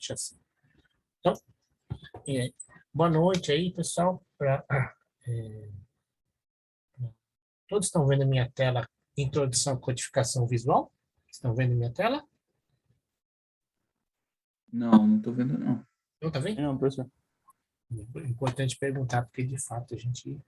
Deixa assim. Então, boa noite aí, pessoal. Todos estão vendo a minha tela, introdução à codificação visual? Estão vendo a minha tela? Não estou vendo, não. Não está vendo? Não, professor. É importante perguntar, porque de fato a gente...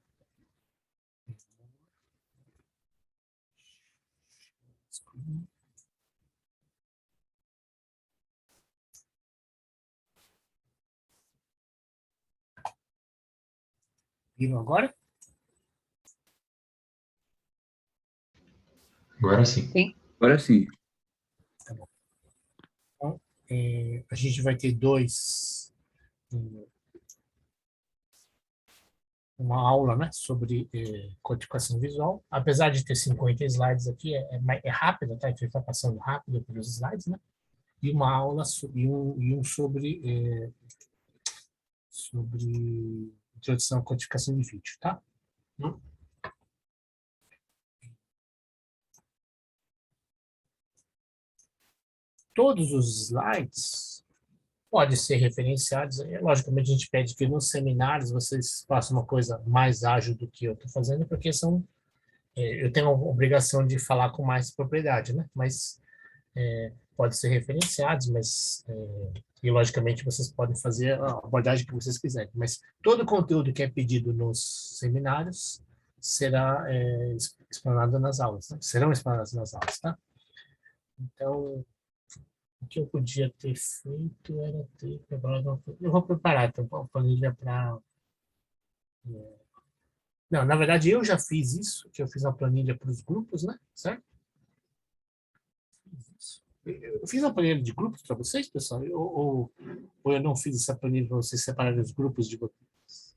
Viram agora? Agora sim. Agora sim. Tá bom. Então, a gente vai ter uma aula, né, sobre codificação visual. Apesar de ter 50 slides aqui, é rápido, tá? A gente está passando rápido pelos slides, né? E uma aula sobre introdução à codificação de vídeo, tá? Todos os slides podem ser referenciados. Logicamente, a gente pede que nos seminários vocês façam uma coisa mais ágil do que eu estou fazendo, porque eu tenho a obrigação de falar com mais propriedade, né? Mas pode ser referenciados, e logicamente vocês podem fazer a abordagem que vocês quiserem. Mas todo o conteúdo que é pedido nos seminários será explanado nas aulas, né? Serão explanados nas aulas, tá? Então, o que eu podia ter feito era ter preparado eu vou preparar então, uma planilha para... Não, na verdade, eu já fiz isso, que eu fiz uma planilha para os grupos, né? Certo? Eu fiz uma planilha de grupos para vocês, pessoal? Ou eu não fiz essa planilha para vocês separarem os grupos de vocês?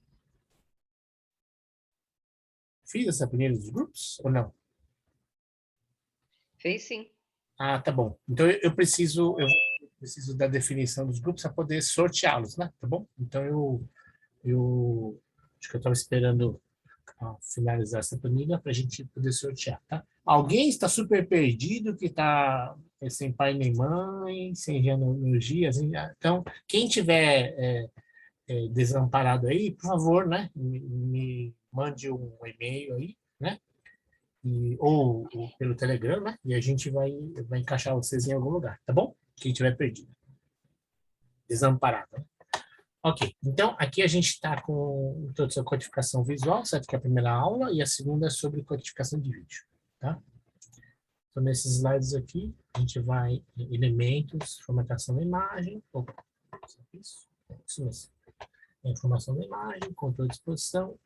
Fiz essa planilha dos grupos ou não? Fez sim. Ah, tá bom. Então eu preciso da definição dos grupos para poder sorteá-los, né? Tá bom? Então eu acho que eu estava esperando finalizar essa planilha para a gente poder sortear, tá? Alguém está super perdido, que está sem pai nem mãe, sem genealogia, assim, então quem tiver desamparado aí, por favor, né? Me mande um e-mail aí, né? Ou pelo Telegram, né? E a gente vai encaixar vocês em algum lugar, tá bom? Quem tiver perdido, desamparado. Né? Ok, então aqui a gente está com introdução à codificação visual, certo? Que é a primeira aula, e a segunda é sobre codificação de vídeo, tá? Então, nesses slides aqui, a gente vai em elementos, formatação da imagem, isso mesmo. Informação da imagem, controle de exposição.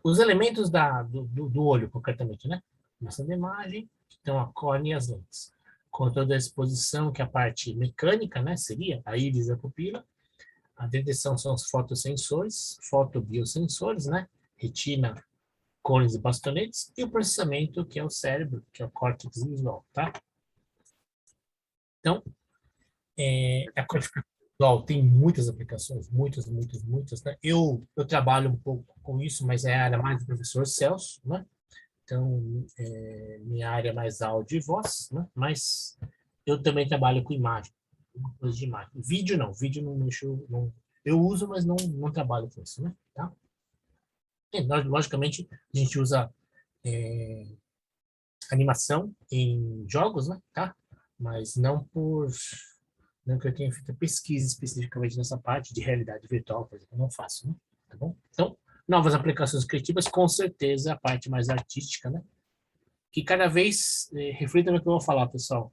Os elementos do olho, concretamente, né? Informação da imagem, então a córnea e as lentes. Controle da exposição, que é a parte mecânica, né? Seria a íris e a pupila. A detecção são os fotossensores, fotobiosensores, né? Retina, cones e bastonetes. E o processamento, que é o cérebro, que é o córtex visual, tá? Então, a codificação visual tem muitas aplicações, muitas, né? Eu trabalho um pouco com isso, mas é a área mais do professor Celso, né? Então, minha área é mais áudio e voz, né? Mas eu também trabalho com imagem, coisa de imagem. Vídeo não mexo, não, eu uso, mas não trabalho com isso, né? Tá? Logicamente, a gente usa animação em jogos, né? Tá? Mas não que eu tenha feito pesquisa especificamente nessa parte de realidade virtual, por exemplo, eu não faço, né? Tá bom? Então, novas aplicações criativas, com certeza, a parte mais artística, né? Que cada vez, reflita no que eu vou falar, pessoal,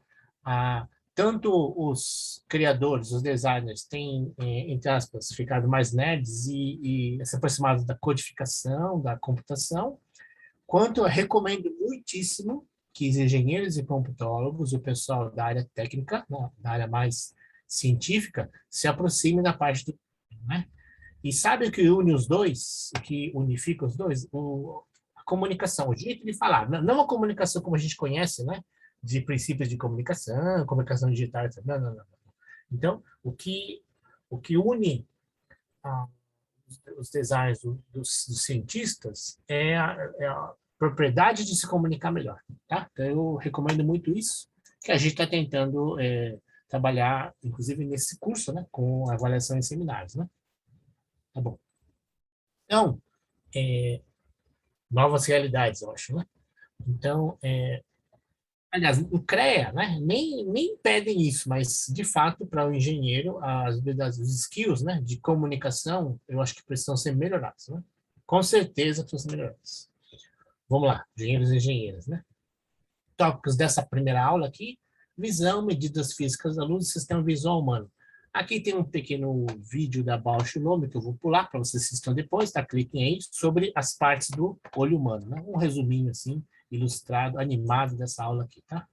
tanto os criadores, os designers, têm, entre aspas, ficado mais nerds e se aproximado da codificação, da computação, quanto eu recomendo muitíssimo que os engenheiros e computólogos, o pessoal da área técnica, né, da área mais científica, se aproximem da parte do... Né? E sabe o que une os dois? O que unifica os dois? A comunicação, o jeito de falar. Não a comunicação como a gente conhece, né? De princípios de comunicação digital, etc. Não. Então, o que une os designs dos cientistas é a propriedade de se comunicar melhor, tá? Então, eu recomendo muito isso, que a gente está tentando trabalhar, inclusive, nesse curso, né? Com avaliação em seminários, né? Tá bom. Então, novas realidades, eu acho, né? Então, aliás, o CREA, né? Nem pedem isso, mas, de fato, para o engenheiro, as habilidades, os skills, né? De comunicação, eu acho que precisam ser melhorados, né? Com certeza precisam ser melhorados. Vamos lá, engenheiros e engenheiras, né? Tópicos dessa primeira aula aqui: visão, medidas físicas da luz e sistema visual humano. Aqui tem um pequeno vídeo da Bausch Lomb que eu vou pular para vocês assistam depois, tá? Cliquem aí, sobre as partes do olho humano, né? Um resuminho assim, ilustrado, animado dessa aula aqui, tá?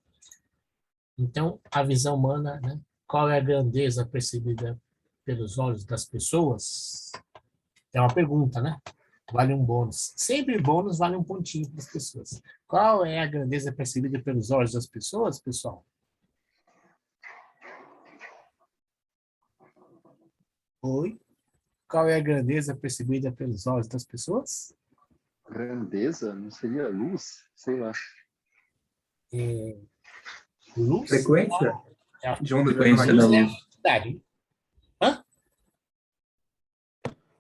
Então, a visão humana, né? Qual é a grandeza percebida pelos olhos das pessoas? É uma pergunta, né? Vale um bônus. Sempre bônus vale um pontinho para as pessoas. Qual é a grandeza percebida pelos olhos das pessoas, pessoal? Oi? Qual é a grandeza percebida pelos olhos das pessoas? Grandeza? Não seria luz? Sei lá. Luz? Frequência É a de ondas Frequência da eletromagnéticas. luz. velocidade. Hã?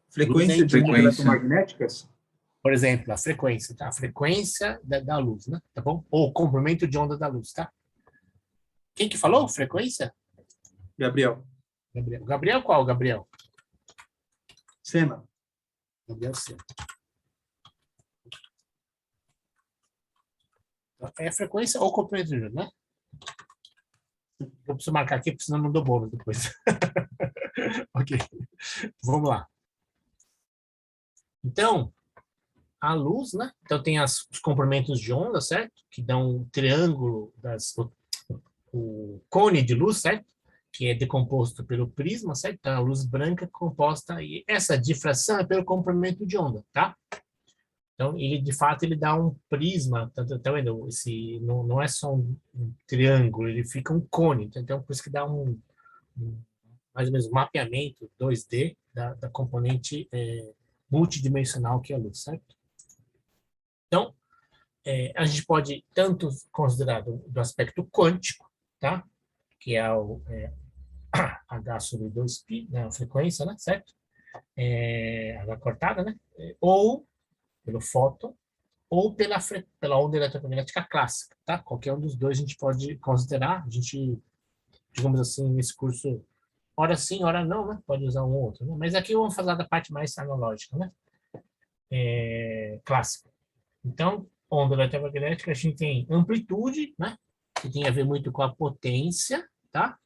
Frequência de ondas Frequência. eletromagnéticas? Por exemplo, a frequência, tá? A frequência da luz, né? Tá bom? Ou o comprimento de onda da luz, tá? Quem que falou? Frequência? Gabriel. Gabriel. Gabriel qual, Gabriel? Sena. Gabriel C. É frequência ou comprimento de onda, né? Eu preciso marcar aqui, porque senão não dou bônus depois. Ok. Vamos lá. Então, a luz, né? Então tem os comprimentos de onda, certo? Que dão um triângulo, o cone de luz, certo? Que é decomposto pelo prisma, certo? Então, a luz branca composta, e essa difração é pelo comprimento de onda, tá? Então, ele, de fato, ele dá um prisma, tá vendo? Não é só um triângulo, ele fica um cone. Então, por isso que dá mais ou menos, um mapeamento 2D da componente multidimensional que é a luz, certo? Então, a gente pode tanto considerar do aspecto quântico, tá? Que é o H sobre 2π, né? A frequência, né? Certo? H cortada, né? Ou pelo fóton, ou pela onda eletromagnética clássica, tá? Qualquer um dos dois a gente pode considerar. A gente, digamos assim, nesse curso, ora sim, ora não, né? Pode usar um ou outro, né? Mas aqui vamos falar da parte mais analógica, né? Clássica. Então, onda eletromagnética, a gente tem amplitude, né? Que tem a ver muito com a potência, tá?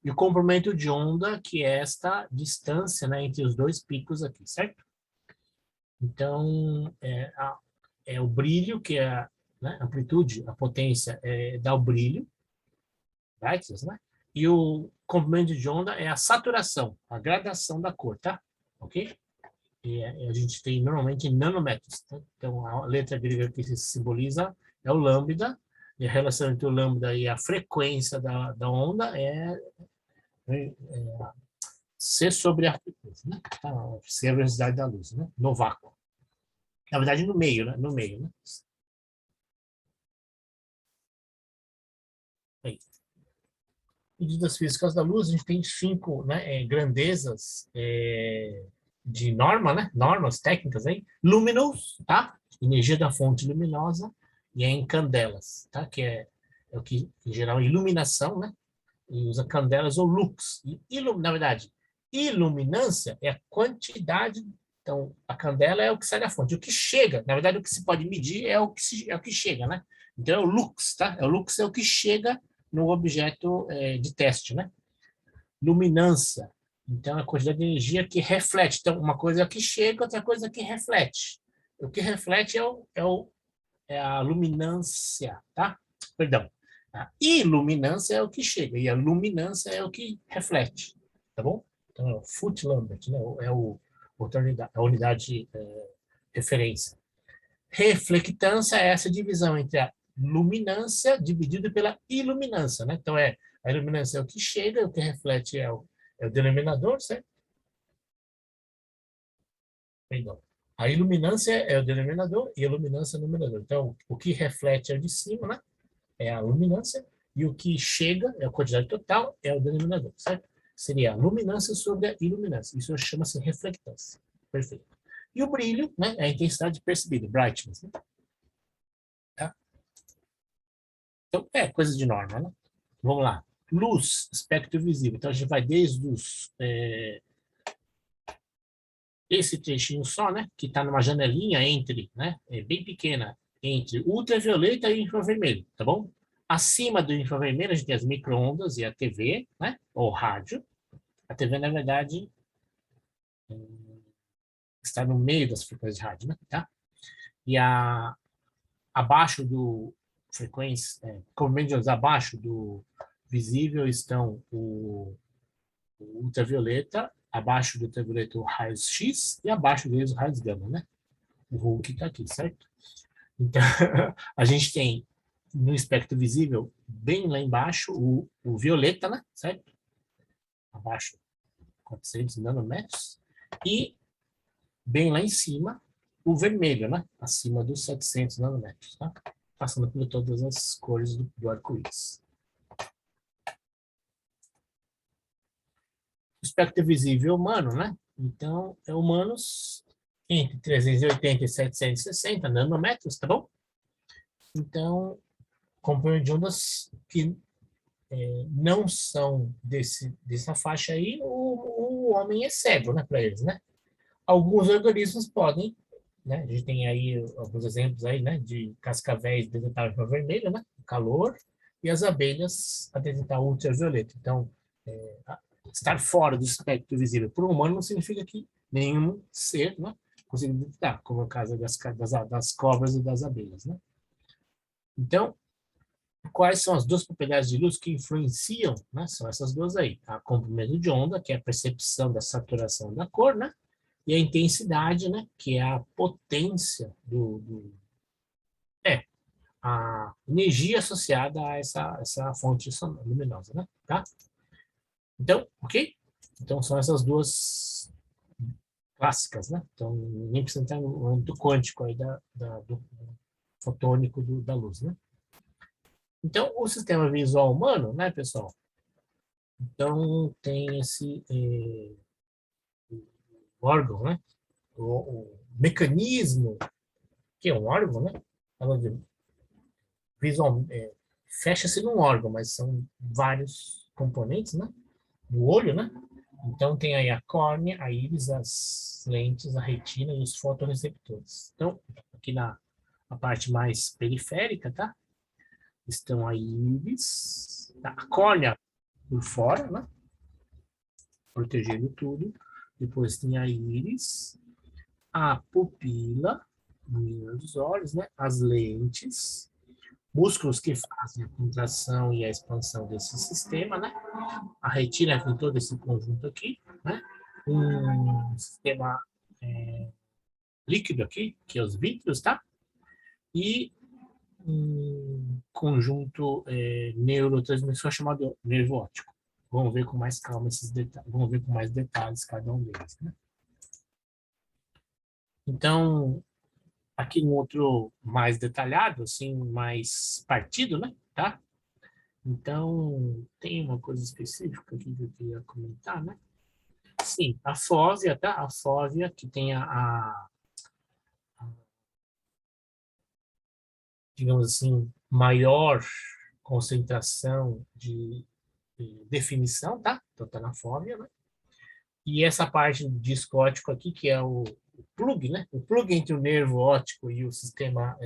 E o comprimento de onda, que é esta distância, né, entre os dois picos aqui, certo? Então, o brilho, que é a, né, amplitude, a potência, dá o brilho, right? Né? E o comprimento de onda é a saturação, a gradação da cor, tá? Ok? E a gente tem normalmente em nanômetros. Tá? Então, a letra grega que se simboliza é o lambda, e a relação entre o lambda e a frequência da onda é C sobre a frequência, né? Então, C é a velocidade da luz, né? No vácuo. Na verdade, no meio, né? No meio, né? Aí. Medidas físicas da luz, a gente tem 5, né, grandezas de norma, né? Normas técnicas aí. Luminous, tá? Energia da fonte luminosa. E é em candelas, tá? Que é o que, em geral, iluminação, né? E usa candelas ou lux. Na verdade, iluminância é a quantidade. Então, a candela é o que sai da fonte. O que chega, na verdade, o que se pode medir é o que chega, né? Então, é o lux, tá? O lux é o que chega no objeto de teste, né? Luminância. Então, é a quantidade de energia que reflete. Então, uma coisa é o que chega, outra coisa é o que reflete. O que reflete é a luminância, tá? Perdão. A iluminância é o que chega e a luminância é o que reflete, tá bom? Então, é o Foot Lambert, né? A unidade referência. Reflectância é essa divisão entre a luminância dividida pela iluminância, né? Então, a iluminância é o que chega, o que reflete é o denominador, certo? Perdão. A iluminância é o denominador e a luminância é o numerador. Então, o que reflete é o de cima, né? É a luminância, E o que chega, é a quantidade total, é o denominador, certo? Seria a luminância sobre a iluminância. Isso chama-se reflectância. Perfeito. E o brilho, né, é a intensidade percebida, brightness. Né? Tá? Então, é coisa de norma, né? Vamos lá. Luz, espectro visível. Então, a gente vai desde os... esse trechinho só, né, que está numa janelinha entre, né, bem pequena, entre ultravioleta e infravermelho, tá bom? Acima do infravermelho, a gente tem as micro-ondas e a TV, né, ou rádio. A TV, na verdade, está no meio das frequências de rádio, né, tá? E abaixo do frequência, comprimentos abaixo do visível estão o ultravioleta, abaixo do ultravioleta o raios X e abaixo deles o raios gama, né? O Hulk está aqui, certo? Então, a gente tem no espectro visível, bem lá embaixo, o violeta, né? Certo? Abaixo, 400 nanômetros. E bem lá em cima, o vermelho, né? Acima dos 700 nanômetros, tá? Passando por todas as cores do arco-íris. O espectro visível humano, né? Então, é humanos entre 380 e 760 nanômetros, tá bom? Então, componente de ondas que não são dessa faixa aí, o homem é cego, né, para eles, né? Alguns organismos podem, né? A gente tem aí alguns exemplos aí, né, de cascavéis detectáveis para vermelho, né? Calor, e as abelhas a detectar ultravioleta. Então, estar fora do espectro visível por um humano não significa que nenhum ser, né, consiga detectar, como é o caso das cobras e das abelhas, né? Então, quais são as duas propriedades de luz que influenciam, né? São essas duas aí. A comprimento de onda, que é a percepção da saturação da cor, né? E a intensidade, né? Que é a potência a energia associada a essa fonte luminosa, né? Tá? Então, ok? Então, são essas duas clássicas, né? Então, nem precisa entrar no âmbito quântico aí do fotônico da luz, né? Então, o sistema visual humano, né, pessoal? Então, tem esse órgão, né? O mecanismo, que é um órgão, né? Visual, fecha-se num órgão, mas são vários componentes, né? Do olho, né? Então, tem aí a córnea, a íris, as lentes, a retina e os fotorreceptores. Então, aqui na parte mais periférica, tá? Estão a íris, tá? A córnea por fora, né? Protegendo tudo. Depois tem a íris, a pupila, dos olhos, né? As lentes, músculos que fazem a contração e a expansão desse sistema, né? A retina com todo esse conjunto aqui, né? Um sistema líquido aqui, que é os vítreos, tá? E um conjunto neurotransmissor chamado nervo óptico. Vamos ver com mais calma esses detalhes, vamos ver com mais detalhes cada um deles, né? Então, aqui um outro mais detalhado, assim, mais partido, né? Tá? Então, tem uma coisa específica aqui que eu queria comentar, né? Sim, a fóvea, tá? A fóvea que tem digamos assim, maior concentração de definição, tá? Então tá na fóvea, né? E essa parte do disco óptico aqui, que é o plug, né? O plug entre o nervo óptico e o sistema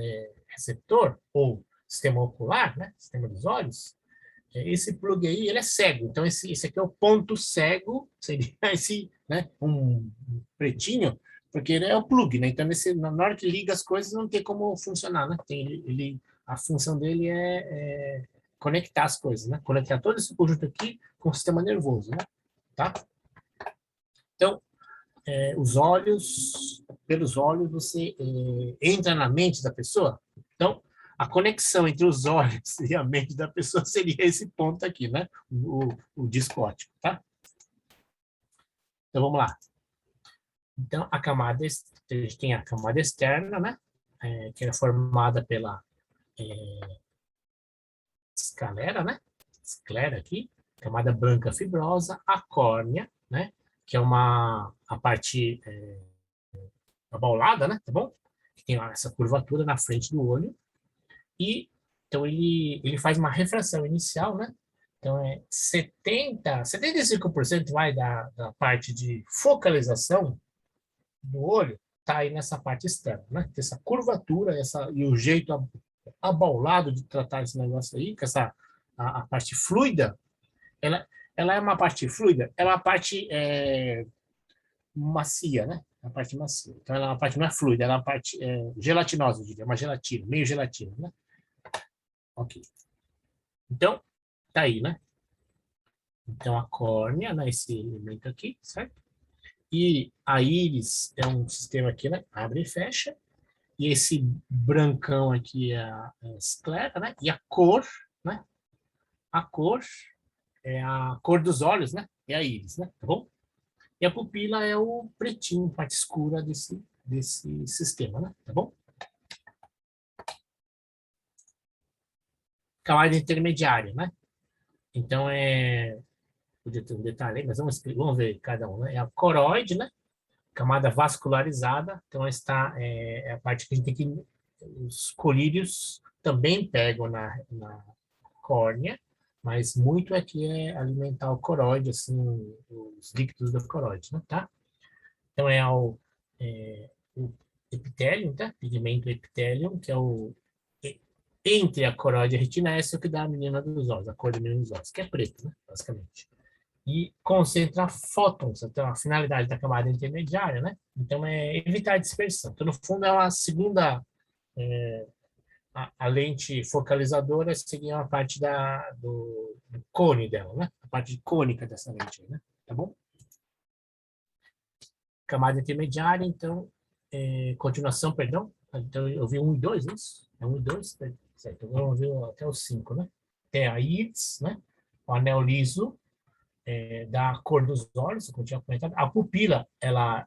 receptor, ou sistema ocular, né? Sistema dos olhos. Esse plug aí, ele é cego. Então, esse aqui é o ponto cego, seria esse, né? Um pretinho, porque ele é o plug, né? Então, na hora que liga as coisas, não tem como funcionar, né? A função dele é conectar as coisas, né? Conectar todo esse conjunto aqui com o sistema nervoso, né? Tá? Então, os olhos, pelos olhos, você entra na mente da pessoa. Então, a conexão entre os olhos e a mente da pessoa seria esse ponto aqui, né? O disco óptico, tá? Então, vamos lá. Então, a gente tem a camada externa, né? Que é formada pelas esclera, né? Esclera aqui, camada branca fibrosa, a córnea, né? Que é a parte abaulada, né? Tá bom? Que tem essa curvatura na frente do olho. E, então, ele faz uma refração inicial, né? Então, 75% vai da parte de focalização do olho, tá aí nessa parte externa, né? Tem essa curvatura, e o jeito abaulado de tratar esse negócio aí, que a parte fluida, ela é uma parte fluida, ela é uma parte macia, né? A parte macia. Então, ela é uma parte não é fluida, ela é uma parte gelatinosa, eu diria, uma gelatina, meio gelatina, né? Ok. Então, tá aí, né? Então, a córnea, né? Esse elemento aqui, certo? E a íris é um sistema aqui, né? Abre e fecha. E esse brancão aqui é a esclera, né? E a cor, né? A cor é a cor dos olhos, né? É a íris, né? Tá bom? E a pupila é o pretinho, parte escura desse sistema, né? Tá bom? Camada intermediária, né? Então, podia ter um detalhe aí, mas vamos ver cada um, né? É a coroide, né? Camada vascularizada, então é a parte que a gente tem que... Os colírios também pegam na córnea, mas muito aqui é alimentar o coroide, assim, os líquidos da coroide, né? Tá? Então, o epitélio, tá? Pigmento epitélio, que é entre a coroide e a retina, essa é o que dá a menina dos olhos, a cor da menina dos olhos, que é preto, né? Basicamente. E concentra fótons, então a finalidade da camada intermediária, né? Então, é evitar a dispersão. Então, no fundo, é uma segunda... a lente focalizadora seria a parte do cone dela, né? A parte cônica dessa lente, né? Tá bom? Camada intermediária, então, continuação, perdão. Então, eu vi 1 e 2, isso? É 1 e 2? Certo, então vamos ver até o 5, né? Tem a íris, né? O anel liso, da cor dos olhos, como eu tinha comentado. A pupila, ela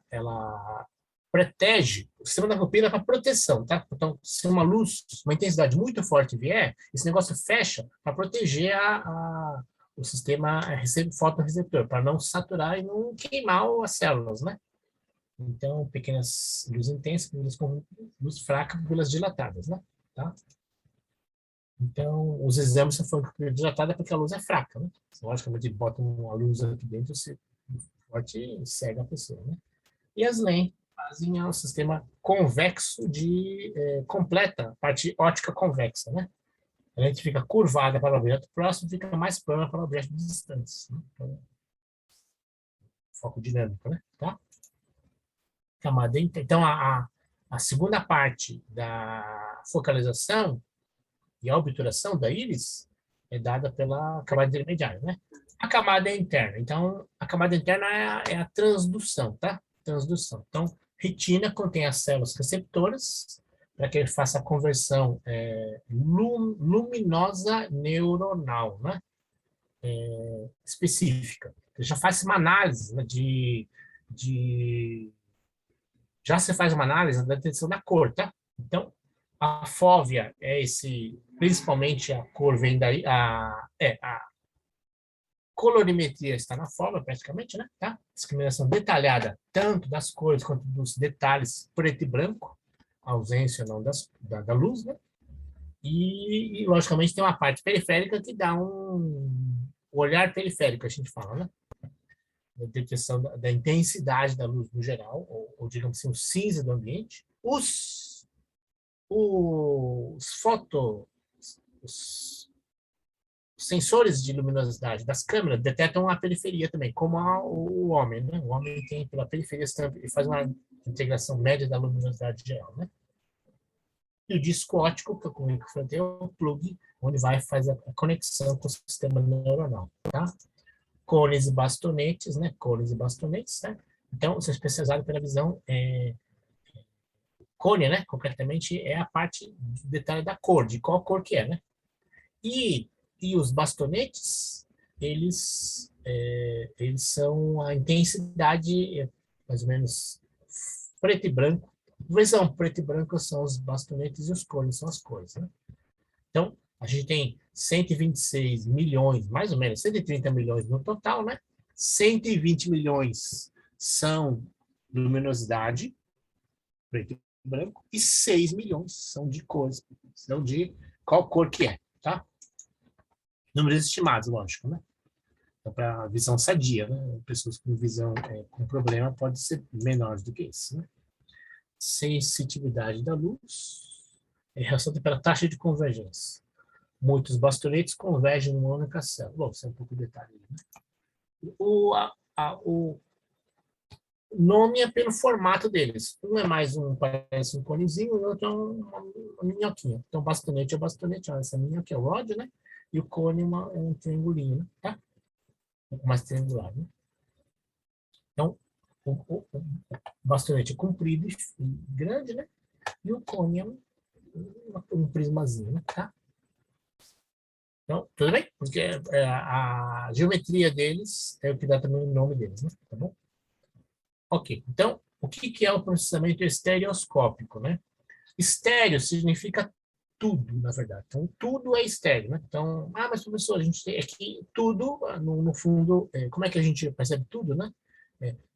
protege, o sistema da pupila é para proteção, tá? Então, se uma luz, uma intensidade muito forte vier, esse negócio fecha para proteger o sistema fotorreceptor, para não saturar e não queimar as células, né? Então, pequenas luzes intensas, luz fraca, pupilas dilatadas, né? Tá? Então, os exames só foram dilatados porque a luz é fraca, né? Logicamente, bota uma luz aqui dentro, você forte e cega a pessoa, né? E as lentes fazem o sistema convexo completa, parte ótica convexa, né? A lente fica curvada para o objeto próximo, fica mais plana para objetos distantes, né? Então, foco dinâmico, né? Tá? Camada então, a segunda parte da focalização e a obturação da íris é dada pela camada intermediária, né? A camada interna. Então, a camada interna é a transdução, tá? Transdução. Então, retina contém as células receptoras para que ele faça a conversão luminosa neuronal, né? Específica. Ele já faz uma análise, né, já se faz uma análise da detecção da cor, tá? Então, a fóvea principalmente a cor vem daí, a colorimetria está na fóvea, praticamente, né? Tá? Discriminação detalhada, tanto das cores quanto dos detalhes preto e branco, ausência ou não da luz, né? E, logicamente, tem uma parte periférica que dá o olhar periférico, a gente fala, né? A detecção da intensidade da luz no geral, ou digamos assim, o cinza do ambiente. Os sensores de luminosidade das câmeras detectam a periferia também, como o homem, né? O homem tem pela periferia e faz uma integração média da luminosidade geral, né? E o disco óptico, que eu comentei, é o plug, onde vai fazer a conexão com o sistema neuronal, tá? Cones e bastonetes, né? Cones e bastonetes, né? Então, são especializados pela visão cone, né? Concretamente, é a parte do detalhe da cor, de qual cor que é, né? E os bastonetes, eles são a intensidade, mais ou menos, preto e branco. Visão preto e branco são os bastonetes e os cones são as cores, né? Então, a gente tem 126 milhões, mais ou menos, 130 milhões no total, né? 120 milhões são luminosidade, preto e branco, e 6 milhões são de cores, são de qual cor que é, tá? Números estimados, lógico, né? Então, para visão sadia, né? Pessoas com visão com problema podem ser menores do que isso, né? Sensitividade da luz, relação pela taxa de convergência. Muitos bastonetes convergem numa única célula. Bom, isso é um pouco de detalhe, né? O nome é pelo formato deles. Um é mais parece um conezinho, o outro é uma minhoquinha. Então, bastonete é bastonete, ó, essa minhoquinha é o rod, né? E o cone é um triangulinho, né? Tá? Um pouco mais triangular, né? Então, o bastonete é comprido e grande, né? E o cone é um prismazinho, né? Tá? Então, tudo bem? Porque a geometria deles é o que dá também o nome deles, né? Tá bom? Ok. Então, o que é o processamento estereoscópico, né? Estéreo significa tudo, na verdade. Então, tudo é estéreo, né? Então, mas professor, a gente tem aqui tudo, no fundo, como é que a gente percebe tudo, né?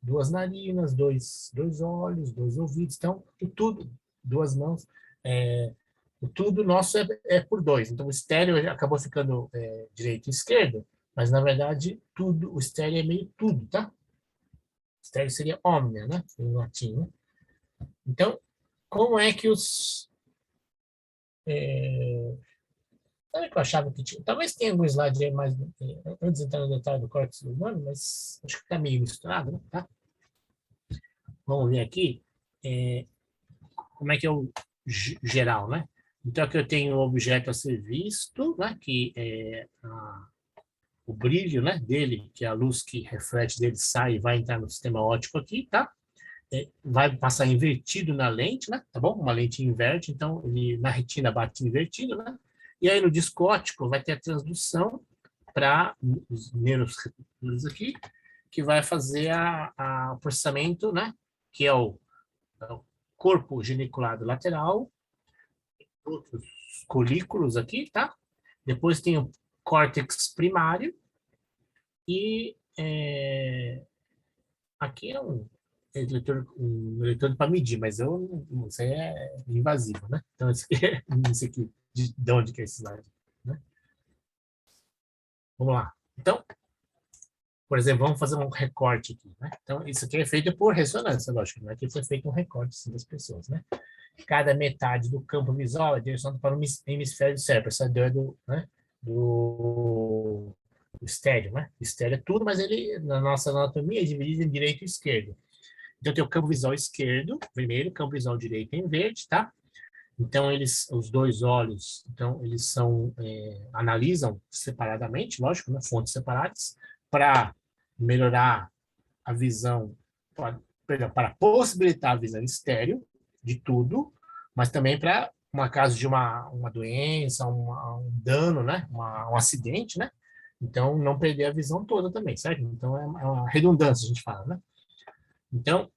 Duas narinas, dois olhos, dois ouvidos, então, o tudo, duas mãos, o tudo nosso é por dois. Então, o estéreo acabou ficando direito e esquerdo, mas, na verdade, tudo, o estéreo é meio tudo, tá? Estéreo seria omnia, né? Em latim, né? Então, como é que os... Sabe que eu achava que tinha... Talvez tenha algum slide aí mais... Antes de entrar no detalhe do córtex humano, mas acho que está meio misturado, né? Tá? Vamos ver aqui como é que é o geral, né? Então, aqui eu tenho o objeto a ser visto, né? Que é o brilho, né, dele, que é a luz que reflete dele sai e vai entrar no sistema óptico aqui, tá? Vai passar invertido na lente, né? Tá bom? Uma lente inverte, então ele na retina bate invertido, né? E aí no disco óptico vai ter a transdução para os neuros aqui, que vai fazer o processamento, né? Que é o corpo geniculado lateral, outros colículos aqui, tá? Depois tem o córtex primário e aqui é um eleitor para medir, mas isso aí é invasivo, né? Então, isso aqui de onde que é esse slide, né? Vamos lá. Então, por exemplo, vamos fazer um recorte aqui, né? Então, isso aqui é feito por ressonância, lógico, não é que foi feito um recorte assim, das pessoas, né? Cada metade do campo visual é direcionado para o hemisfério do cérebro, essa ideia do estéreo, né? Estéreo é tudo, mas ele, na nossa anatomia, é dividido em direito e esquerdo. Então, tem o campo visual esquerdo, vermelho, campo visual direito em verde, tá? Então, os dois olhos, então, eles analisam separadamente, lógico, né? Fontes separadas, para melhorar a visão, para possibilitar a visão estéreo de tudo, mas também para uma caso de uma doença, um dano, né? Um acidente, né? Então, não perder a visão toda também, certo? Então, é uma redundância, a gente fala, né? Então,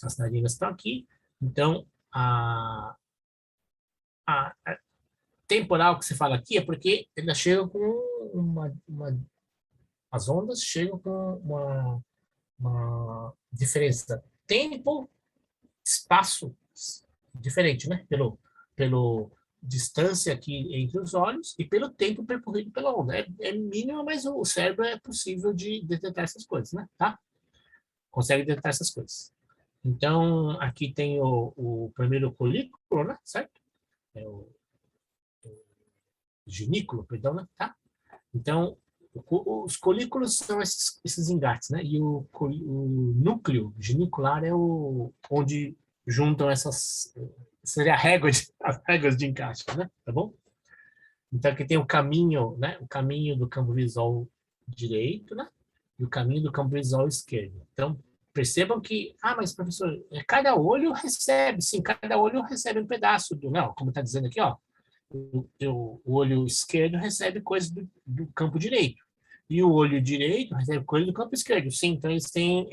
as narinas estão aqui. Então, a temporal que se fala aqui é porque ela chega com as ondas chegam com uma diferença tempo-espaço diferente, né? Pelo distância aqui entre os olhos e pelo tempo percorrido pela onda. É mínimo, mas o cérebro é possível de detectar essas coisas, né? Tá? Consegue detectar essas coisas. Então, aqui tem o primeiro colículo, né? Certo? É o ginículo, perdão, né? Tá? Então, os colículos são esses engates, né? E o núcleo genicular é onde juntam seria as réguas de encaixe, né? Tá bom? Então, aqui tem o caminho, né? O caminho do campo visual direito, né? E o caminho do campo visual esquerdo. Então, percebam que, mas professor, cada olho recebe um pedaço não, como está dizendo aqui, ó, o olho esquerdo recebe coisas do campo direito, e o olho direito recebe coisas do campo esquerdo, sim, então eles têm,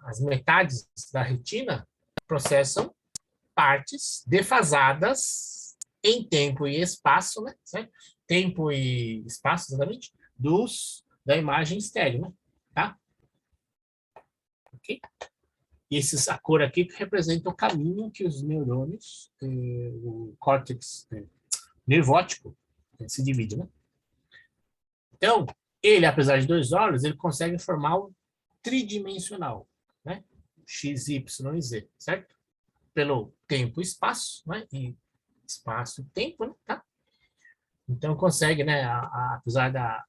as metades da retina processam partes defasadas em tempo e espaço, né? Certo? Tempo e espaço, exatamente, da imagem estéreo, né? Tá? Ok? E a cor aqui que representa o caminho que os neurônios, o córtex nervótico, se divide, né? Então, ele, apesar de 2 olhos, ele consegue formar um tridimensional, né? X, Y e Z, certo? Pelo tempo e espaço, né? E espaço e tempo, né? Tá? Então, consegue, né? Apesar da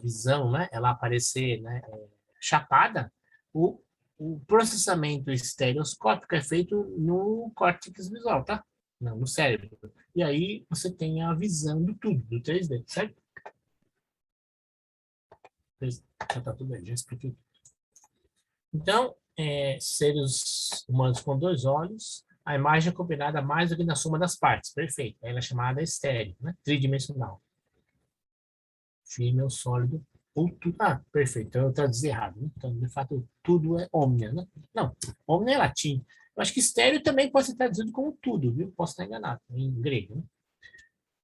visão, né? Ela aparecer, né? Chapada, o processamento estereoscópico é feito no córtex visual, tá? Não, no cérebro. E aí você tem a visão do tudo, do 3D, certo? Já tá tudo bem, já expliquei. Então, seres humanos com 2 olhos, a imagem é combinada mais do que na soma das partes, perfeito. Ela é chamada estéreo, né? Tridimensional. Firme ou sólido, ou tudo. Ah, perfeito, então eu traduzi errado, né? Então, de fato, tudo é omnia, né? Não, omnia é latim. Eu acho que estéreo também pode ser traduzido como tudo, viu? Posso estar enganado, em grego, né?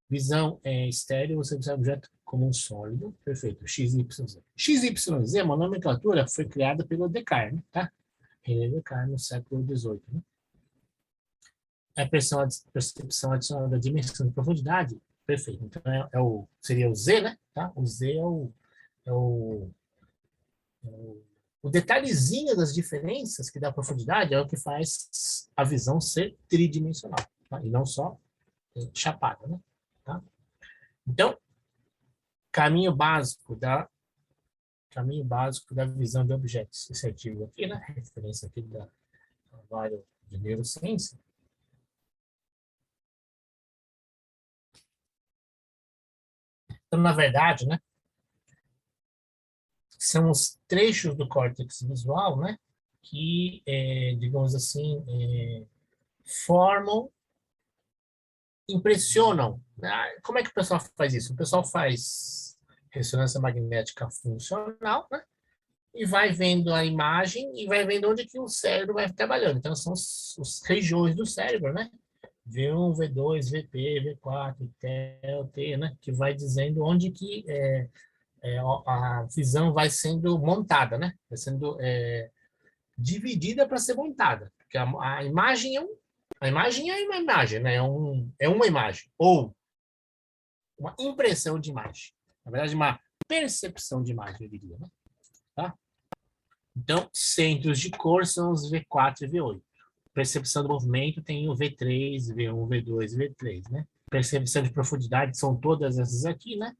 Visão estéreo, você observa o objeto como um sólido. Perfeito. XYZ. XYZ, uma nomenclatura, foi criada pelo Descartes, né? Tá? René Descartes, no século XVIII. Né? A percepção adicional da dimensão de profundidade. Perfeito. Então, seria o Z, né? Tá? O Z o detalhezinho das diferenças que dá profundidade é o que faz a visão ser tridimensional. Tá? E não só chapada, né? Tá? Então, caminho básico da visão de objetos. Esse artigo aqui, né? Referência aqui da área de neurociência. Então, na verdade, né? São os trechos do córtex visual, né? Que, digamos assim, formam, impressionam. Como é que o pessoal faz isso? O pessoal faz ressonância magnética funcional, né? E vai vendo a imagem e vai vendo onde que o cérebro vai trabalhando. Então, são as regiões do cérebro, né? V1, V2, VP, V4, TEL, T, né? Que vai dizendo onde que a visão vai sendo montada, né? Vai sendo dividida para ser montada. Porque a imagem a imagem é uma imagem, né? É uma imagem. Ou uma impressão de imagem. Na verdade, uma percepção de imagem, eu diria, né? Tá? Então, centros de cor são os V4 e V8. Percepção do movimento tem o V3, V1, V2 e V3, né? Percepção de profundidade são todas essas aqui, né?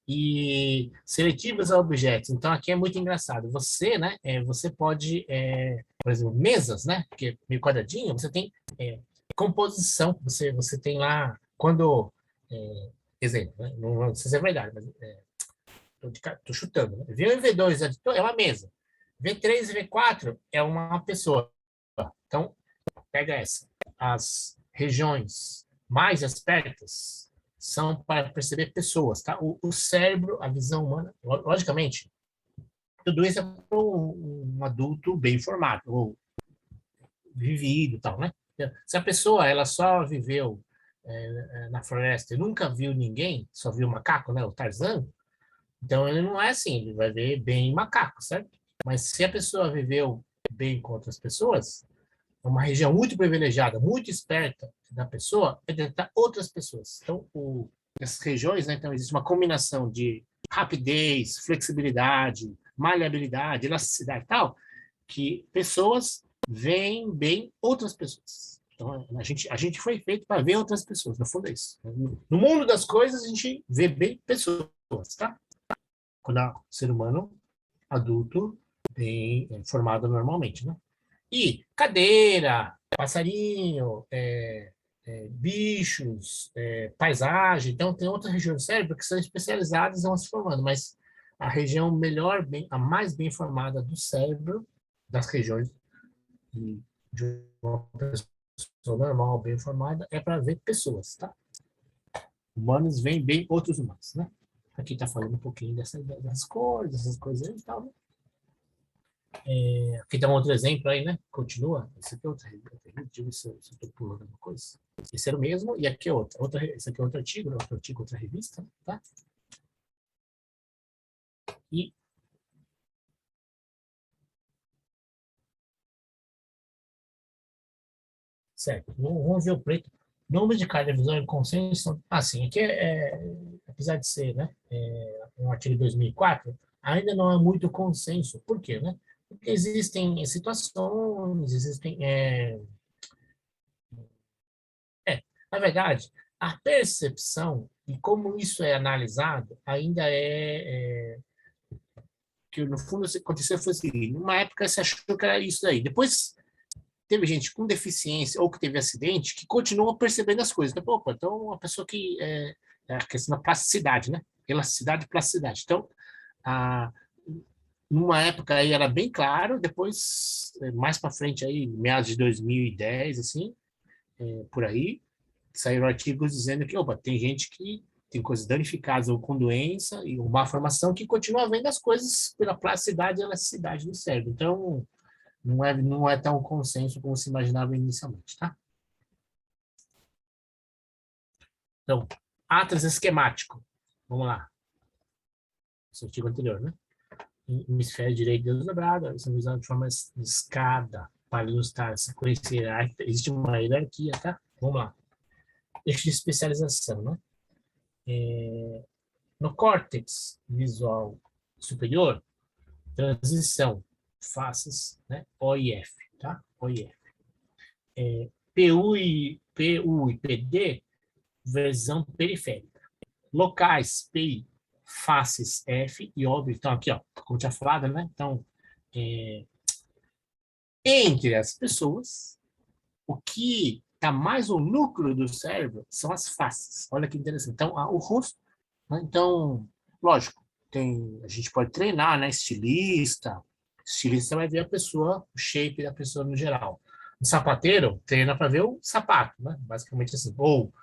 E seletivas a objetos. Então, aqui é muito engraçado. Você, né? Você pode, por exemplo, mesas, né? Porque é meio quadradinho, você tem composição. Você tem lá, quando... exemplo, né? Não sei se é verdade, mas tô chutando. Né? V1 e V2 é uma mesa. V3 e V4 é uma pessoa. Então, pega essa. As regiões mais espertas são para perceber pessoas, tá? O cérebro, a visão humana, logicamente, tudo isso é para um adulto bem formado, ou vivido e tal, né? Se a pessoa, ela só viveu na floresta e nunca viu ninguém, só viu macaco, né? O Tarzan, então ele não é assim, ele vai ver bem macaco, certo? Mas se a pessoa viveu bem com outras pessoas, uma região muito privilegiada, muito esperta da pessoa, é detectar outras pessoas. Então, essas regiões, né, então existe uma combinação de rapidez, flexibilidade, maleabilidade, elasticidade e tal, que pessoas veem bem outras pessoas. Então, a gente foi feito para ver outras pessoas, no fundo é isso. No mundo das coisas, a gente vê bem pessoas, tá? Quando é um ser humano adulto, bem formado normalmente, né? E cadeira, passarinho, bichos, paisagem. Então, tem outras regiões do cérebro que são especializadas e vão se formando, mas a região melhor, a mais bem formada do cérebro, das regiões de uma pessoa normal, bem formada, é para ver pessoas, tá? Humanos veem bem outros humanos, né? Aqui está falando um pouquinho das cores, dessas coisas aí e tal, né? Aqui dá um outro exemplo aí, né? Continua. Esse aqui é outra revista. Deixa eu ver se eu estou pulando alguma coisa. Esse era o mesmo, e aqui é outra. Esse aqui é outro artigo, né? Outro artigo, outra revista, tá? E certo. Vamos ver o preto. Número de carga visual em consenso. Assim, aqui apesar de ser, né, um artigo de 2004, ainda não é muito consenso. Por quê, né? Porque existem situações, na verdade, a percepção e como isso é analisado ainda que no fundo aconteceu foi o seguinte: numa época você achou que era isso aí, depois teve gente com deficiência ou que teve acidente que continuou percebendo as coisas. Então, opa, então uma pessoa que é a questão da plasticidade, né? Elasticidade e plasticidade. Então, a, numa época aí era bem claro, depois mais para frente aí, meados de 2010 assim, por aí, saíram artigos dizendo que, opa, tem gente que tem coisas danificadas ou com doença e uma formação que continua vendo as coisas pela plasticidade e elasticidade do cérebro. Então, não é tão consenso como se imaginava inicialmente, tá? Então, atlas esquemático. Vamos lá. Esse artigo anterior, né? Hemisfério direito desdobrado, são usados de forma de escada para ilustrar a sequência hierárquica. Existe uma hierarquia, tá? Vamos lá. Eixo de especialização, né? No córtex visual superior, transição, faces, né? OIF, tá? OIF. PU e PD, visão periférica. Locais, PI, faces, F e óbvio. Então, aqui, ó, como tinha falado, né? Então, entre as pessoas, o que está mais no núcleo do cérebro são as faces. Olha que interessante. Então, o rosto, né? Então, lógico, a gente pode treinar, né? Estilista vai ver a pessoa, o shape da pessoa no geral. O sapateiro treina para ver o sapato, né? Basicamente assim. Ou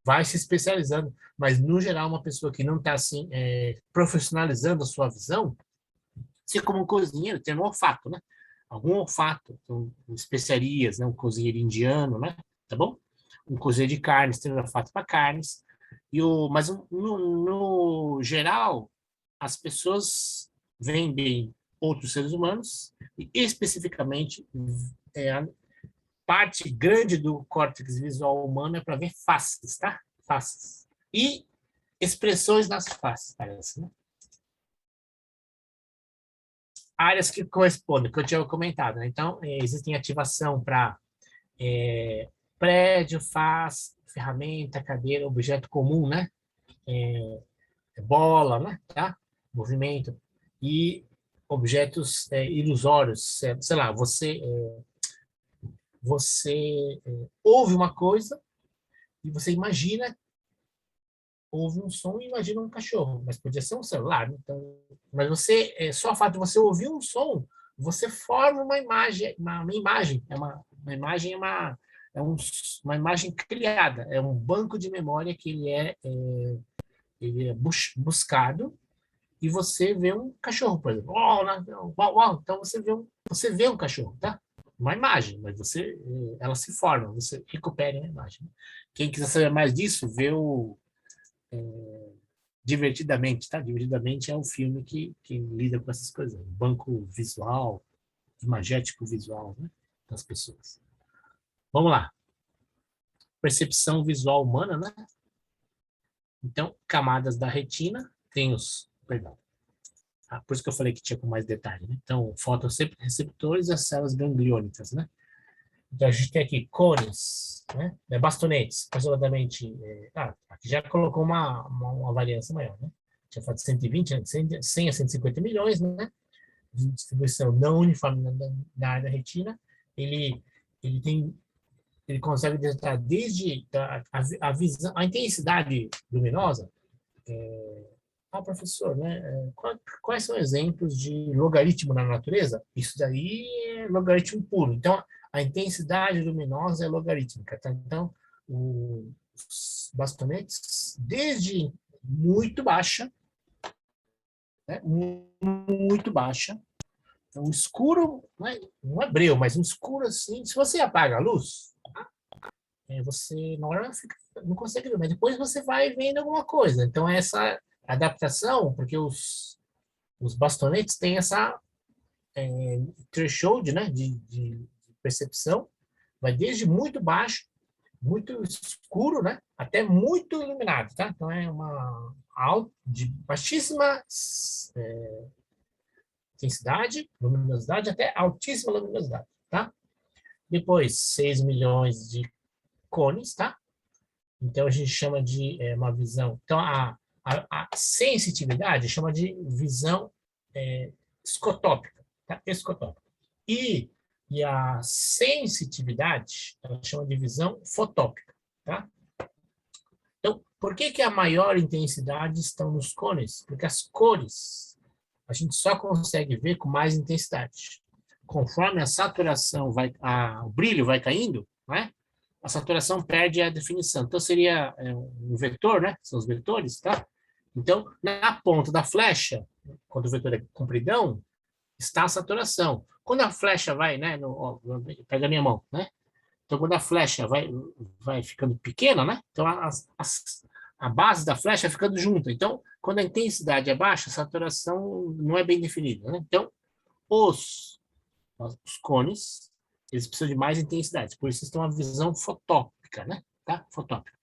vai se especializando, mas no geral uma pessoa que não está assim profissionalizando a sua visão, se como um cozinheiro tem um olfato, né? Algum olfato, então, especiarias, né? Um cozinheiro indiano, né? Tá bom? Um cozinheiro de carnes tem olfato para carnes. Mas no geral as pessoas vendem outros seres humanos e especificamente a parte grande do córtex visual humano é para ver faces, tá? Faces. E expressões nas faces, parece, né? Áreas que correspondem, que eu tinha comentado, né? Então, existem ativação para prédio, faz, ferramenta, cadeira, objeto comum, né? Bola, né? Tá? Movimento. E objetos ilusórios, sei lá, você ouve uma coisa e você imagina, ouve um som e imagina um cachorro, mas podia ser um celular. Então, mas só o fato de você ouvir um som, você forma uma imagem, uma imagem, uma imagem uma imagem criada, é um banco de memória que ele é buscado e você vê um cachorro, por exemplo. Então você vê um cachorro, tá? Uma imagem, mas ela se forma, você recupera a imagem. Quem quiser saber mais disso, vê o Divertidamente, tá? Divertidamente é um filme que lida com essas coisas. Banco visual, imagético visual, né? Das pessoas. Vamos lá. Percepção visual humana, né? Então, camadas da retina, perdão. Por isso que eu falei que tinha com mais detalhe, né? Então, fotorreceptores e as células gangliônicas, né? Então, a gente tem aqui cones, né? Bastonetes, aproximadamente. Aqui já colocou uma variância maior, né? Tinha falado de 120, 100 a 150 milhões, né? De distribuição não uniforme na área da retina. Ele consegue detectar desde a visão, a intensidade luminosa. Professor, né? Quais são exemplos de logaritmo na natureza? Isso daí é logaritmo puro. Então, a intensidade luminosa é logarítmica, tá? Então, os bastonetes, desde muito baixa, né? Muito baixa, o escuro não é breu, mas um escuro assim, se você apaga a luz, você na hora não consegue ver, mas depois você vai vendo alguma coisa. Então, essa adaptação, porque os bastonetes têm essa threshold, né, de percepção, vai desde muito baixo, muito escuro, né, até muito iluminado, tá? Então, é uma de baixíssima intensidade, luminosidade, até altíssima luminosidade, tá? Depois, 6 milhões de cones, tá? Então, a gente chama de uma visão. Então, a sensitividade chama de visão escotópica, tá? Escotópica. E a sensitividade, ela chama de visão fotópica, tá? Então, por que a maior intensidade estão nos cones? Porque as cores a gente só consegue ver com mais intensidade. Conforme a saturação o brilho vai caindo, né? A saturação perde a definição. Então, seria um vetor, né? São os vetores, tá? Então, na ponta da flecha, quando o vetor é compridão, está a saturação. Quando a flecha vai, né? Pega a minha mão, né? Então, quando a flecha vai ficando pequena, né? Então, a base da flecha vai ficando junta. Então, quando a intensidade é baixa, a saturação não é bem definida, né? Então, os cones, eles precisam de mais intensidade. Por isso, eles têm uma visão fotópica, né? Tá? Fotópica.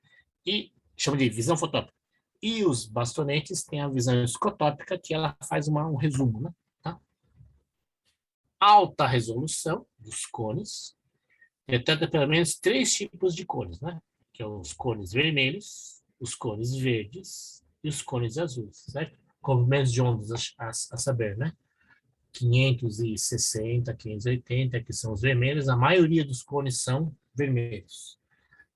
E chama de visão fotópica. E os bastonetes têm a visão escotópica, que ela faz um resumo, né? Tá? Alta resolução dos cones. Detecta pelo menos 3 tipos de cones, né? Que são os cones vermelhos, os cones verdes e os cones azuis, certo? Comprimentos de ondas a saber, né? 560, 580, que são os vermelhos, a maioria dos cones são vermelhos.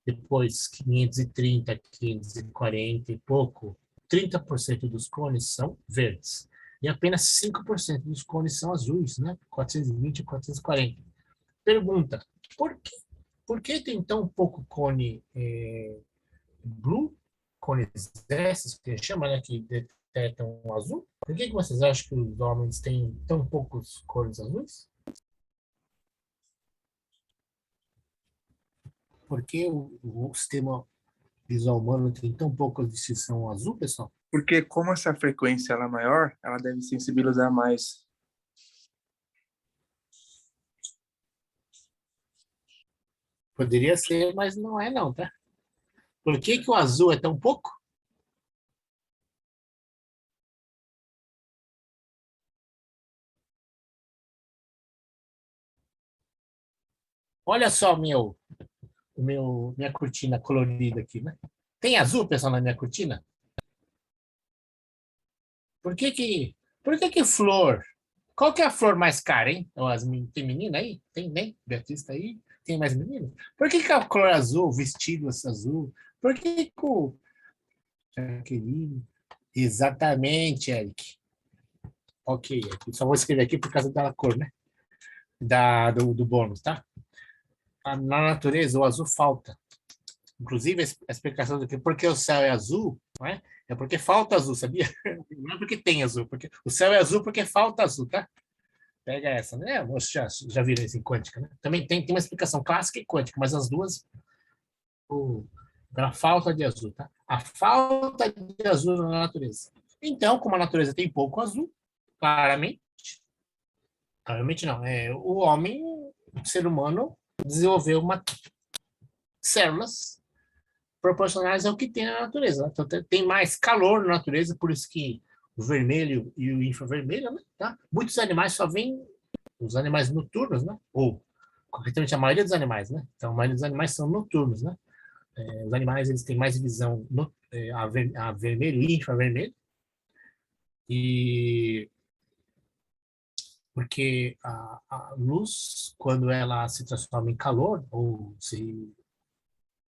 Depois, 530, 540 e pouco, 30% dos cones são verdes. E apenas 5% dos cones são azuis, né? 420 e 440. Pergunta, por que tem tão pouco cone blue, cones S, que chama, né, que detectam o azul? Por que vocês acham que os homens têm tão poucos cores azuis? Por que o sistema visual humano tem tão pouca distinção azul, pessoal? Porque como essa frequência ela é maior, ela deve sensibilizar mais. Poderia ser, mas não é não, tá? Por que o azul é tão pouco? Olha só minha cortina colorida aqui, né? Tem azul, pessoal, na minha cortina? Por que flor? Qual que é a flor mais cara, hein? Tem menina aí? Tem, né? Beatriz tá aí? Tem mais meninas? Por que a cor azul, o vestido azul? Por que o... Jaqueline? Exatamente, Eric. Ok, só vou escrever aqui por causa da cor, né? Do bônus, tá? Na natureza, o azul falta. Inclusive, a explicação do que porque o céu é azul, não é? É porque falta azul, sabia? Não é porque tem azul, porque o céu é azul porque falta azul, tá? Pega essa, né? Já viram isso em quântica, né? Também tem uma explicação clássica e quântica, mas as duas pela falta de azul, tá? A falta de azul na natureza. Então, como a natureza tem pouco azul, claramente não, o homem, o ser humano, desenvolveu células proporcionais ao que tem na natureza. Então, tem mais calor na natureza, por isso que o vermelho e o infravermelho, né? Tá? Muitos animais só vêm, os animais noturnos, né? Ou, concretamente, a maioria dos animais, né? Então, a maioria dos animais são noturnos, né? Os animais, eles têm mais visão a vermelho e infravermelho. E porque a luz, quando ela se transforma em calor, ou se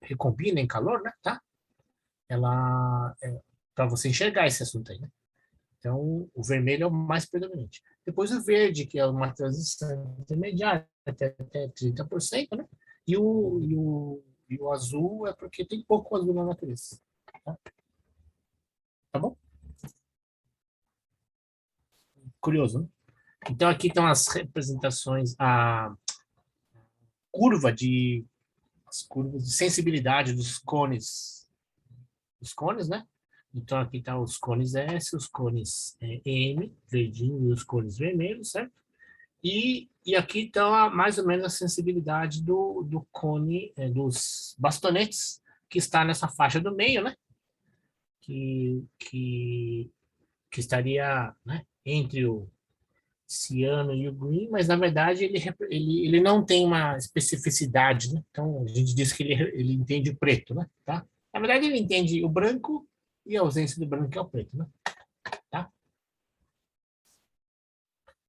recombina em calor, né? Tá? Ela para você enxergar esse assunto aí, né? Então, o vermelho é o mais predominante. Depois o verde, que é uma transição intermediária, até 30%, né? E o azul é porque tem pouco azul na natureza. Tá, tá bom? Curioso, né? Então, aqui estão as representações, as curvas de sensibilidade dos cones, né? Então, aqui estão os cones S, os cones M, verdinho, e os cones vermelhos, certo? E aqui está mais ou menos a sensibilidade do cone, dos bastonetes, que está nessa faixa do meio, né? Que estaria, né, entre o ciano e o green, mas na verdade ele não tem uma especificidade, né? Então a gente diz que ele entende o preto, né? Tá? Na verdade ele entende o branco e a ausência do branco é o preto, né? Tá?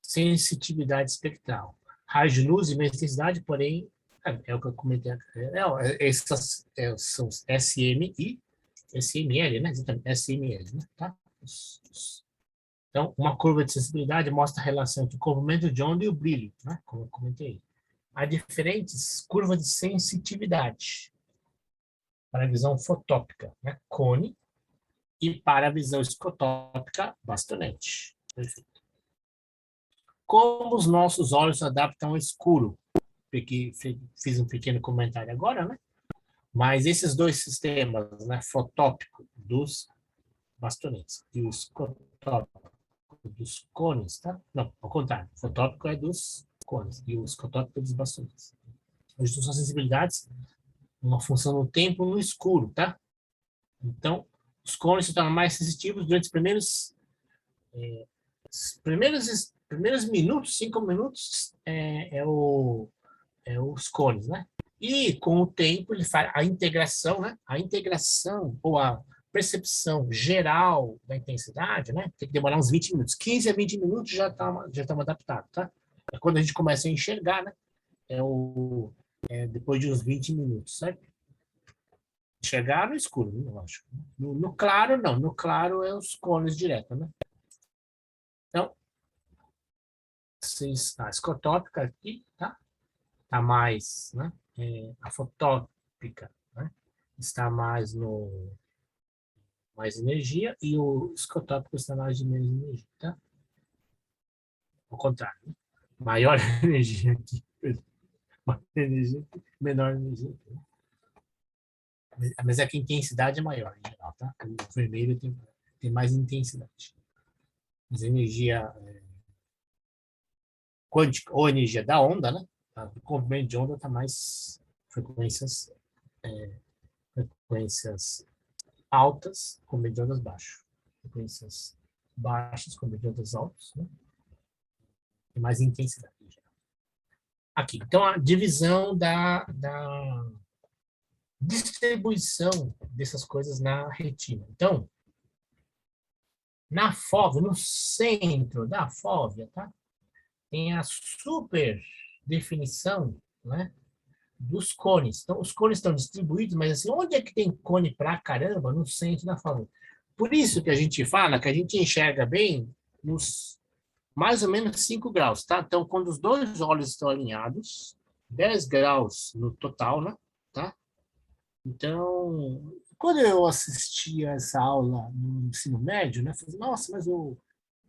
Sensitividade espectral. Raios de luz e meia intensidade, porém, é o que eu comentei. Essas são os SMI, SML, né? Exatamente, SML, né? Tá? Então, uma curva de sensibilidade mostra a relação entre o comprimento de onda e o brilho, né? Como eu comentei. Há diferentes curvas de sensitividade para a visão fotópica, né? Cone, e para a visão escotópica, bastonete. Perfeito. Como os nossos olhos se adaptam ao escuro? Porque fiz um pequeno comentário agora, né? Mas esses dois sistemas, né? Fotópico dos bastonetes e o escotópico dos cones, tá? Não, ao contrário. O fotópico é dos cones e o escotópico é dos bastonetes. Hoje são sensibilidades, uma função no tempo no escuro, tá? Então, os cones se tornam mais sensitivos durante os primeiros minutos, 5 minutos, os cones, né? E com o tempo ele faz a integração, né? A integração ou a percepção geral da intensidade, né? Tem que demorar uns 20 minutos. 15 a 20 minutos já estamos adaptados, tá? É quando a gente começa a enxergar, né? Depois de uns 20 minutos, certo? Enxergar no escuro, né? Lógico. No claro, não. No claro é os cones direto, né? Então, a escotópica aqui, tá? Tá mais, né? A fotópica, né? Está mais mais energia e o escotópico está mais de menos energia, tá? Ao contrário, né? Maior energia aqui, maior energia aqui, menor energia aqui, né? Mas é que a intensidade é maior em geral, tá? O vermelho tem mais intensidade. Mas a energia quântica ou energia da onda, né? O comprimento de onda está mais frequências altas, comprimento de ondas baixo. Frequências baixas, comprimento de ondas altas, né? Tem mais intensidade em geral. Aqui, então a divisão da distribuição dessas coisas na retina. Então, na fóvea, no centro da fóvea, tá? Tem a super definição, né, dos cones. Então, os cones estão distribuídos, mas assim, onde é que tem cone pra caramba? No centro da fóvea. Por isso que a gente fala que a gente enxerga bem nos mais ou menos 5 graus, tá? Então, quando os dois olhos estão alinhados, 10 graus no total, né? Tá? Então, quando eu assistia essa aula no ensino médio, né? Eu falei, nossa, mas o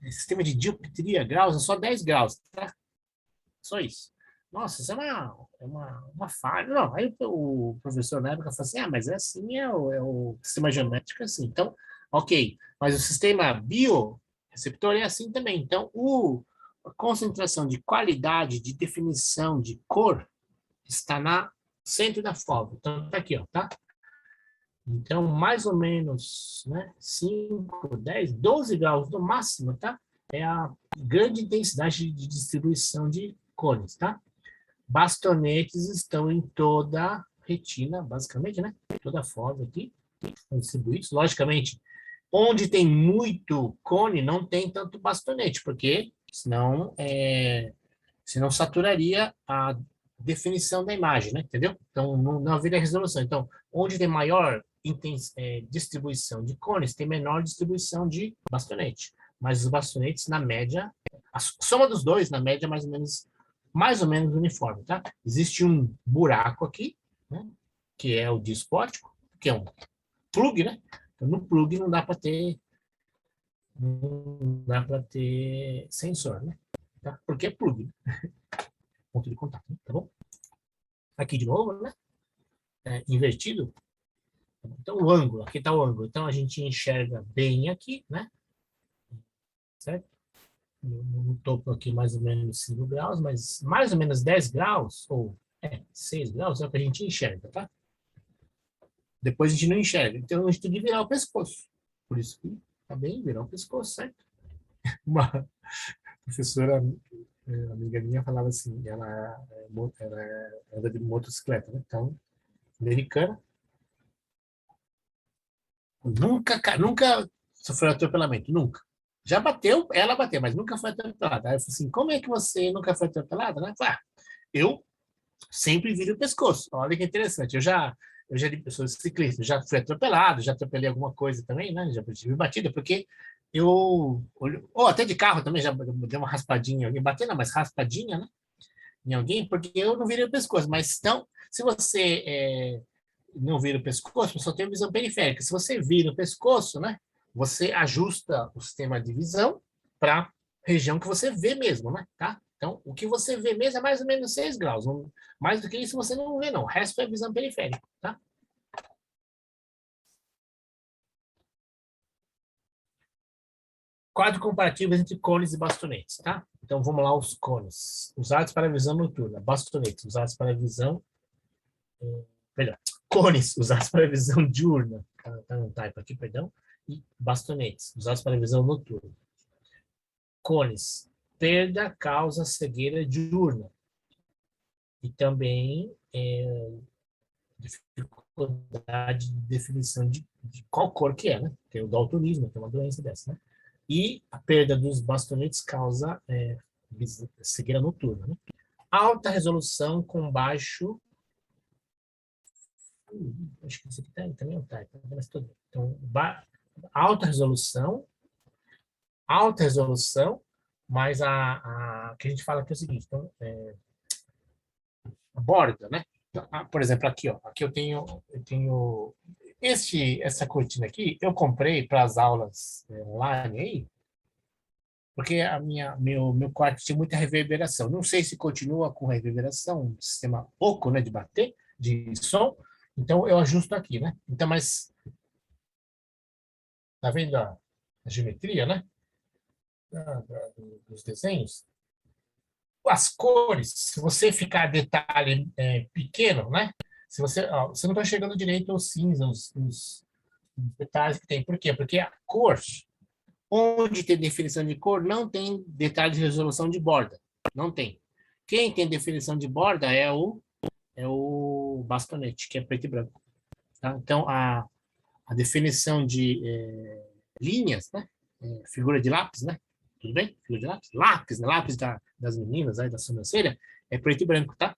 sistema de dioptria graus é só 10 graus, tá? Só isso. Nossa, isso é uma falha. Não, aí o professor na época falou assim, mas é assim, é o sistema geométrico assim. Então, ok, mas o sistema bioreceptor é assim também. Então, a concentração de qualidade, de definição, de cor, está no centro da fóvea. Então, tá aqui, ó, tá? Então, mais ou menos, né, 5, 10, 12 graus no máximo, tá? É a grande intensidade de distribuição de cones, tá? Bastonetes estão em toda a retina, basicamente, né? Toda a fóvea aqui, estão distribuídos. Logicamente, onde tem muito cone, não tem tanto bastonete, porque senão saturaria a definição da imagem, né? Entendeu? Então, não haveria resolução. Então, onde tem maior distribuição de cones, tem menor distribuição de bastonete. Mas os bastonetes, na média, a soma dos dois, na média, é mais ou menos uniforme, tá? Existe um buraco aqui, né? Que é o disco óptico, que é um plug, né? Então, no plug não dá para ter sensor, né? tá? Porque é plug, né? Ponto de contato, tá bom? Aqui de novo, né? Invertido. Então, o ângulo, aqui está o ângulo. Então, a gente enxerga bem aqui, né? Certo? No topo aqui, mais ou menos 5 graus, mas mais ou menos 10 graus, ou 6 graus, é o que a gente enxerga, tá? Depois a gente não enxerga. Então, a gente tem que virar o pescoço. Por isso que tá bem virar o pescoço, certo? Uma professora, amiga minha, falava assim, ela anda de motocicleta, né? Então, americana, nunca sofreu atropelamento, nunca. Já bateu, ela bateu, mas nunca foi atropelada. Aí eu falei assim, como é que você nunca foi atropelada? Né? Eu sempre viro o pescoço. Olha que interessante. Eu sou ciclista, já fui atropelado, já atropelei alguma coisa também, né? Já tive batida, porque ou até de carro também, já dei uma raspadinha, alguém bateu, não, mas raspadinha, né? Em alguém, porque eu não virei o pescoço. Mas então, se você não vira o pescoço, você só tem visão periférica. Se você vira o pescoço, né? Você ajusta o sistema de visão para a região que você vê mesmo, né? Tá? Então, o que você vê mesmo é mais ou menos 6 graus. Mais do que isso você não vê, não. O resto é visão periférica, tá? Quadro comparativo entre cones e bastonetes, tá? Então, vamos lá, os cones. Usados para visão noturna. Bastonetes, usados para visão... Perdão. Cones, usados para visão diurna. Tá no type aqui, perdão. E bastonetes, usados para visão noturna. Cones, perda causa cegueira diurna. E também dificuldade de definição de qual cor que é, né? Tem o daltonismo, tem uma doença dessa, né? E a perda dos bastonetes causa cegueira noturna, né? Alta resolução com baixo... acho que isso aqui também é um type, mas tudo bem. Então, alta resolução, mas a que a gente fala aqui é o seguinte, então, a borda, né? Então, por exemplo, aqui, ó, aqui eu tenho essa cortina aqui, eu comprei para as aulas online aí, porque meu quarto tinha muita reverberação. Não sei se continua com reverberação, um sistema oco, né, de bater, de som. Então eu ajusto aqui, né? Então, mas tá vendo a geometria, né? Dos desenhos? As cores, se você ficar detalhe pequeno, né? Se você não está chegando direito aos cinzas, os detalhes que tem. Por quê? Porque a cor, onde tem definição de cor, não tem detalhe de resolução de borda. Não tem. Quem tem definição de borda é o bastonete, que é preto e branco. Tá? Então, a definição de linhas, né? Figura de lápis, né? Tudo bem? Figura de lápis? Lápis, né? Lápis das meninas, aí, da sobrancelha, é preto e branco, tá?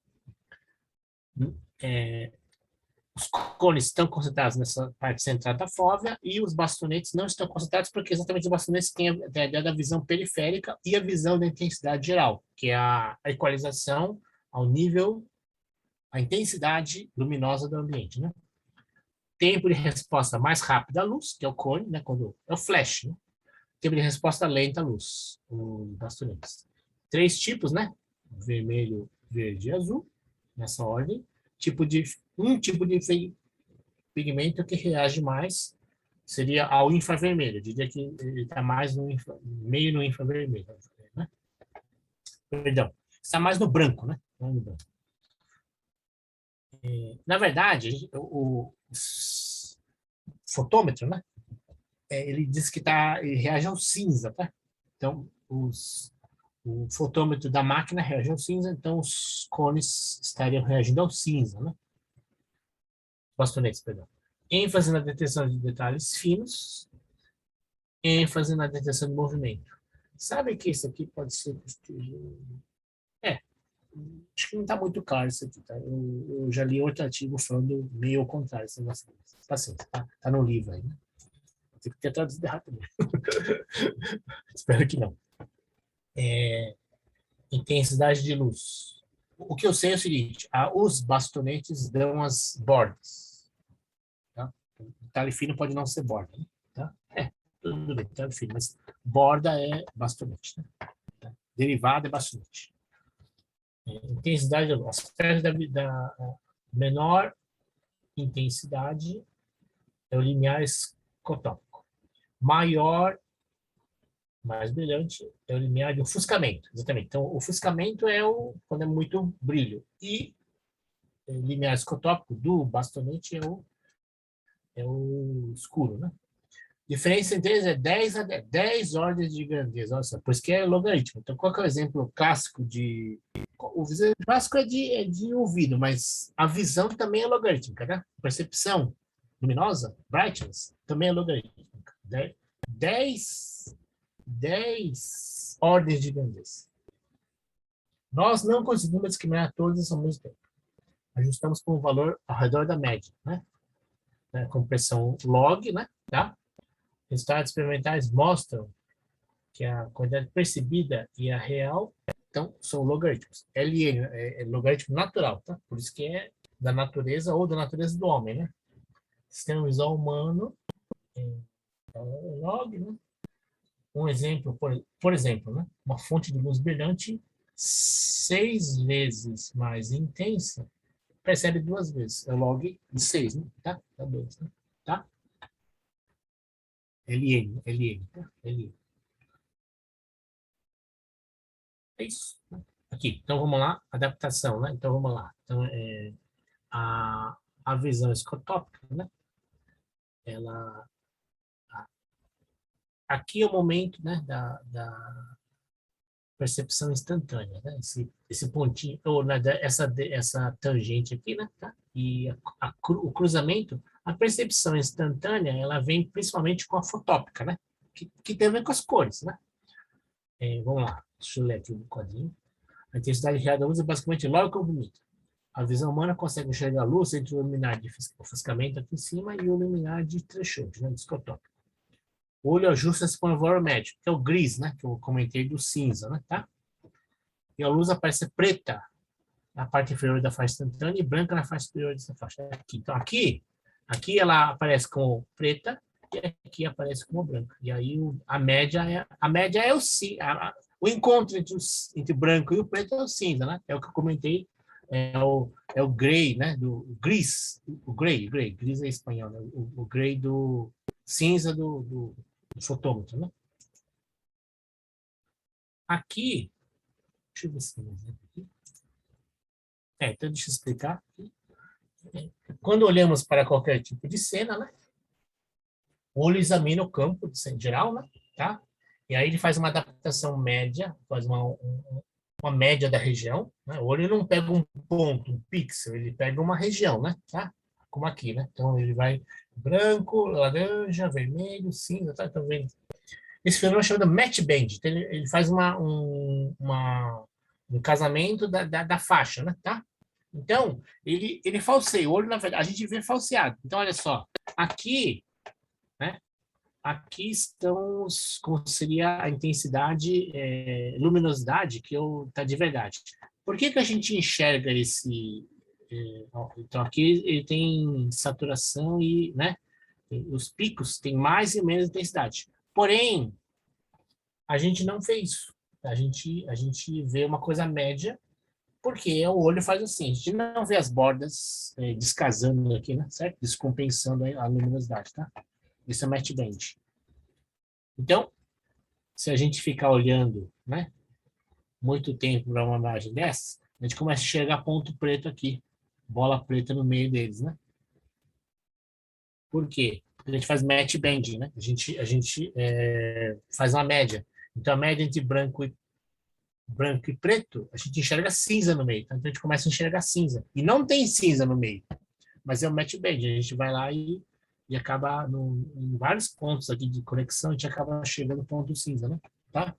Os cones estão concentrados nessa parte central da fóvea e os bastonetes não estão concentrados porque exatamente os bastonetes têm a ideia da visão periférica e a visão da intensidade geral, que é a equalização ao nível, a intensidade luminosa do ambiente, né? Tempo de resposta mais rápido à luz, que é o cone, né? Quando é o flash, né? Tempo de resposta lenta à luz, os bastonetes. 3 tipos, né? Vermelho, verde e azul, nessa ordem. Um tipo de pigmento que reage mais seria ao infravermelho. Eu diria que ele está mais meio no infravermelho. Né? Perdão, está mais no branco, né? No branco. Na verdade, o fotômetro, né? Ele diz que ele reage ao cinza, tá? Então, o fotômetro da máquina reage ao cinza, então os cones estariam reagindo ao cinza, né? Bastonetes, perdão. ênfase na detecção de detalhes finos, ênfase na detecção de movimento. Sabe que isso aqui pode ser... acho que não está muito claro isso aqui, tá? Eu já li outro artigo falando meio ao contrário. Paciência, tá no livro aí, né? Tem que ter traduzido errado também. Espero que não. Intensidade de luz. O que eu sei é o seguinte, os bastonetes dão as bordas. Tá? Detalhe fino pode não ser borda. Né? Tá? Tudo bem, detalhe fino, mas borda é bastonete. Né? Tá? derivada é bastante. Intensidade da luz. Aspecto da menor intensidade é o limiar escotópico. Maior, mais brilhante, é o limiar de ofuscamento. Exatamente. Então, o ofuscamento é quando é muito brilho. E o limiar escotópico do bastonete é o escuro, né? Diferença entre eles é 10 ordens de grandeza. Olha só, por isso que é logaritmo. Então, qual que é o exemplo clássico de... O exemplo clássico é de ouvido, mas a visão também é logarítmica, né? Percepção luminosa, brightness, também é logarítmica. 10 ordens de grandeza. Nós não conseguimos discriminar todas ao mesmo tempo. Ajustamos com o valor ao redor da média, né? Compressão log, né? Tá? Resultados experimentais mostram que a quantidade percebida e a real, então, são logaritmos. LN é logaritmo natural, tá? Por isso que é da natureza ou da natureza do homem, né? Sistema visual humano, log, né? Um exemplo, por exemplo, né? Uma fonte de luz brilhante 6 vezes mais intensa percebe 2 vezes. É log de 6, né? Tá? Tá 2, né? Tá? LN, tá? LN. É isso. Aqui, então vamos lá, adaptação, né? Então vamos lá. Então, a visão escotópica, né? Ela... Aqui é o momento, né, da percepção instantânea, né? Esse pontinho, ou essa tangente aqui, né? Tá? E o cruzamento, a percepção instantânea, ela vem principalmente com a fotópica, né? Que tem a ver com as cores, né? Vamos lá, deixa eu ler aqui um quadrinho. A intensidade real da luz é basicamente logo comprimida. A visão humana consegue enxergar a luz entre o luminar de ofuscamento aqui em cima e o luminar de threshold, né? De escotópico. O olho ajusta-se com o valor médio, que é o gris, né? Que eu comentei do cinza, né? Tá? E a luz aparece preta na parte inferior da faixa instantânea e branca na faixa superior dessa faixa. Aqui. Então, aqui ela aparece como preta e aqui aparece como branca. E aí a média é o encontro entre o branco e o preto é o cinza, né? É o que eu comentei, é o gray, né? Do gris, o gray, gris é espanhol, né? O gray do cinza do fotômetro, né? Aqui, deixa eu ver se tem um exemplo aqui. Então deixa eu explicar. Quando olhamos para qualquer tipo de cena, né? O olho examina o campo de geral, né? Tá? E aí ele faz uma adaptação média, faz uma média da região, né? O olho não pega um ponto, um pixel, ele pega uma região, né? Tá? Como aqui, né? Então ele vai branco, laranja, vermelho, cinza, tá? Então vem. Esse fenômeno é chamado match band. Então, ele faz um casamento da faixa, né? Tá? Então, ele falseia. O olho, na verdade, a gente vê falseado. Então, olha só. Aqui, né? Aqui estão como seria a intensidade, luminosidade, que tá de verdade. Por que a gente enxerga esse... então, aqui ele tem saturação e, né? Os picos têm mais e menos intensidade. Porém, a gente não vê isso. A gente vê uma coisa média, porque o olho faz assim. A gente não vê as bordas descasando aqui, né? Certo? Descompensando a luminosidade, tá? Isso é match band. Então, se a gente ficar olhando, né, muito tempo para uma imagem dessa, a gente começa a enxergar ponto preto aqui, bola preta no meio deles, né? Por quê? A gente faz match band, né? A gente faz uma média. Então, a média entre branco e preto, a gente enxerga cinza no meio. Então, a gente começa a enxergar cinza. E não tem cinza no meio, mas é o match band. A gente vai lá e acaba em vários pontos aqui de conexão, a gente acaba chegando ponto cinza, né? Tá?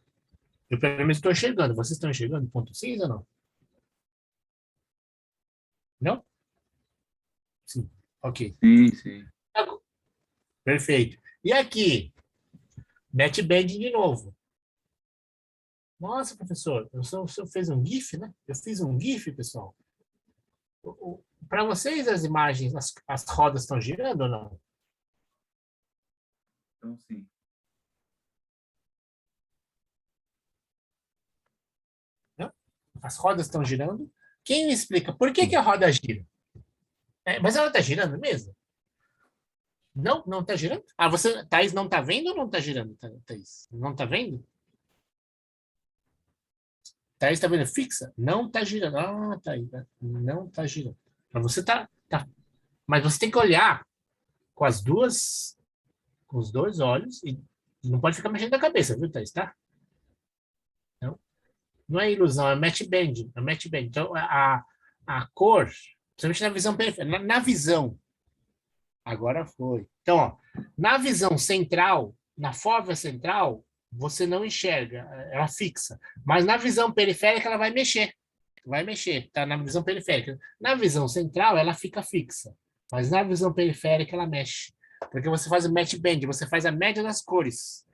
Eu, pelo menos, estou enxergando. Vocês estão enxergando ponto cinza ou não? Não? Sim. Ok. Sim. Perfeito. E aqui? Match band de novo. Nossa, professor, o senhor fez um GIF, né? Eu fiz um GIF, pessoal. Para vocês, as imagens, as rodas estão girando ou não? Então, sim. as rodas estão girando. Quem me explica por que a roda gira? Mas ela está girando mesmo? Não está girando? Ah, você, Thaís, não está vendo ou não está girando, Thaís? Não está vendo? Thaís está vendo fixa? Não está girando. Ah, Thaís, não está girando. Mas você tá. Mas você tem que olhar com com os dois olhos e não pode ficar mexendo a cabeça, viu, Thaís, tá? Não é ilusão, é match band. É match band. Então, a cor, principalmente na visão periférica, na visão. Agora foi. Então, ó, na visão central, na fórmula central, você não enxerga, ela fixa. Mas na visão periférica, ela vai mexer. Vai mexer, tá? Na visão periférica. Na visão central, ela fica fixa. Mas na visão periférica, ela mexe. Porque você faz o match band, você faz a média das cores.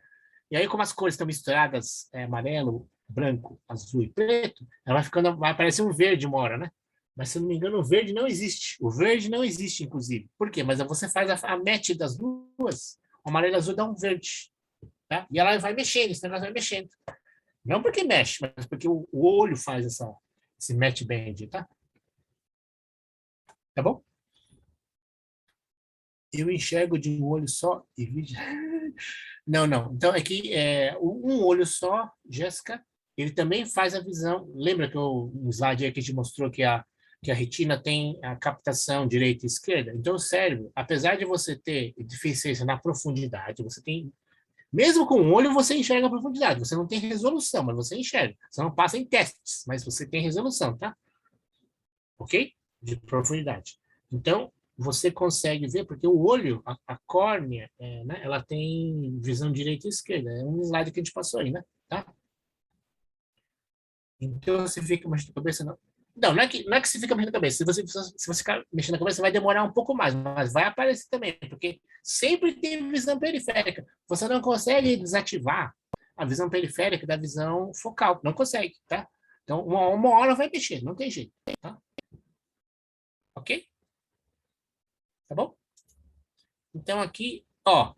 E aí, como as cores estão misturadas, amarelo, branco, azul e preto, ela vai ficando, vai aparecer um verde uma hora, né? Mas, se eu não me engano, o verde não existe. O verde não existe, inclusive. Por quê? Mas você faz a match das duas, o amarelo e o azul dá um verde. Tá? E ela vai mexendo, esse negócio vai mexendo. Não porque mexe, mas porque o olho faz esse match band, tá? Tá bom? Eu enxergo de um olho só e vejo... Não. Então, aqui, um olho só, Jéssica, ele também faz a visão. Lembra que um slide aí que te mostrou que a retina tem a captação direita e esquerda? Então, o cérebro, apesar de você ter deficiência na profundidade, você tem... Mesmo com um olho, você enxerga a profundidade. Você não tem resolução, mas você enxerga. Você não passa em testes, mas você tem resolução, tá? Ok? De profundidade. Então, você consegue ver, porque o olho, a córnea, né, ela tem visão direita e esquerda. É um slide que a gente passou aí, né? Tá? Então, você fica mexendo a cabeça, não é que você fica mexendo a cabeça. Se você ficar mexendo a cabeça, vai demorar um pouco mais, mas vai aparecer também, porque sempre tem visão periférica. Você não consegue desativar a visão periférica da visão focal. Não consegue, tá? Então, uma hora vai mexer, não tem jeito, tá? Ok? Tá bom? Então, aqui, ó,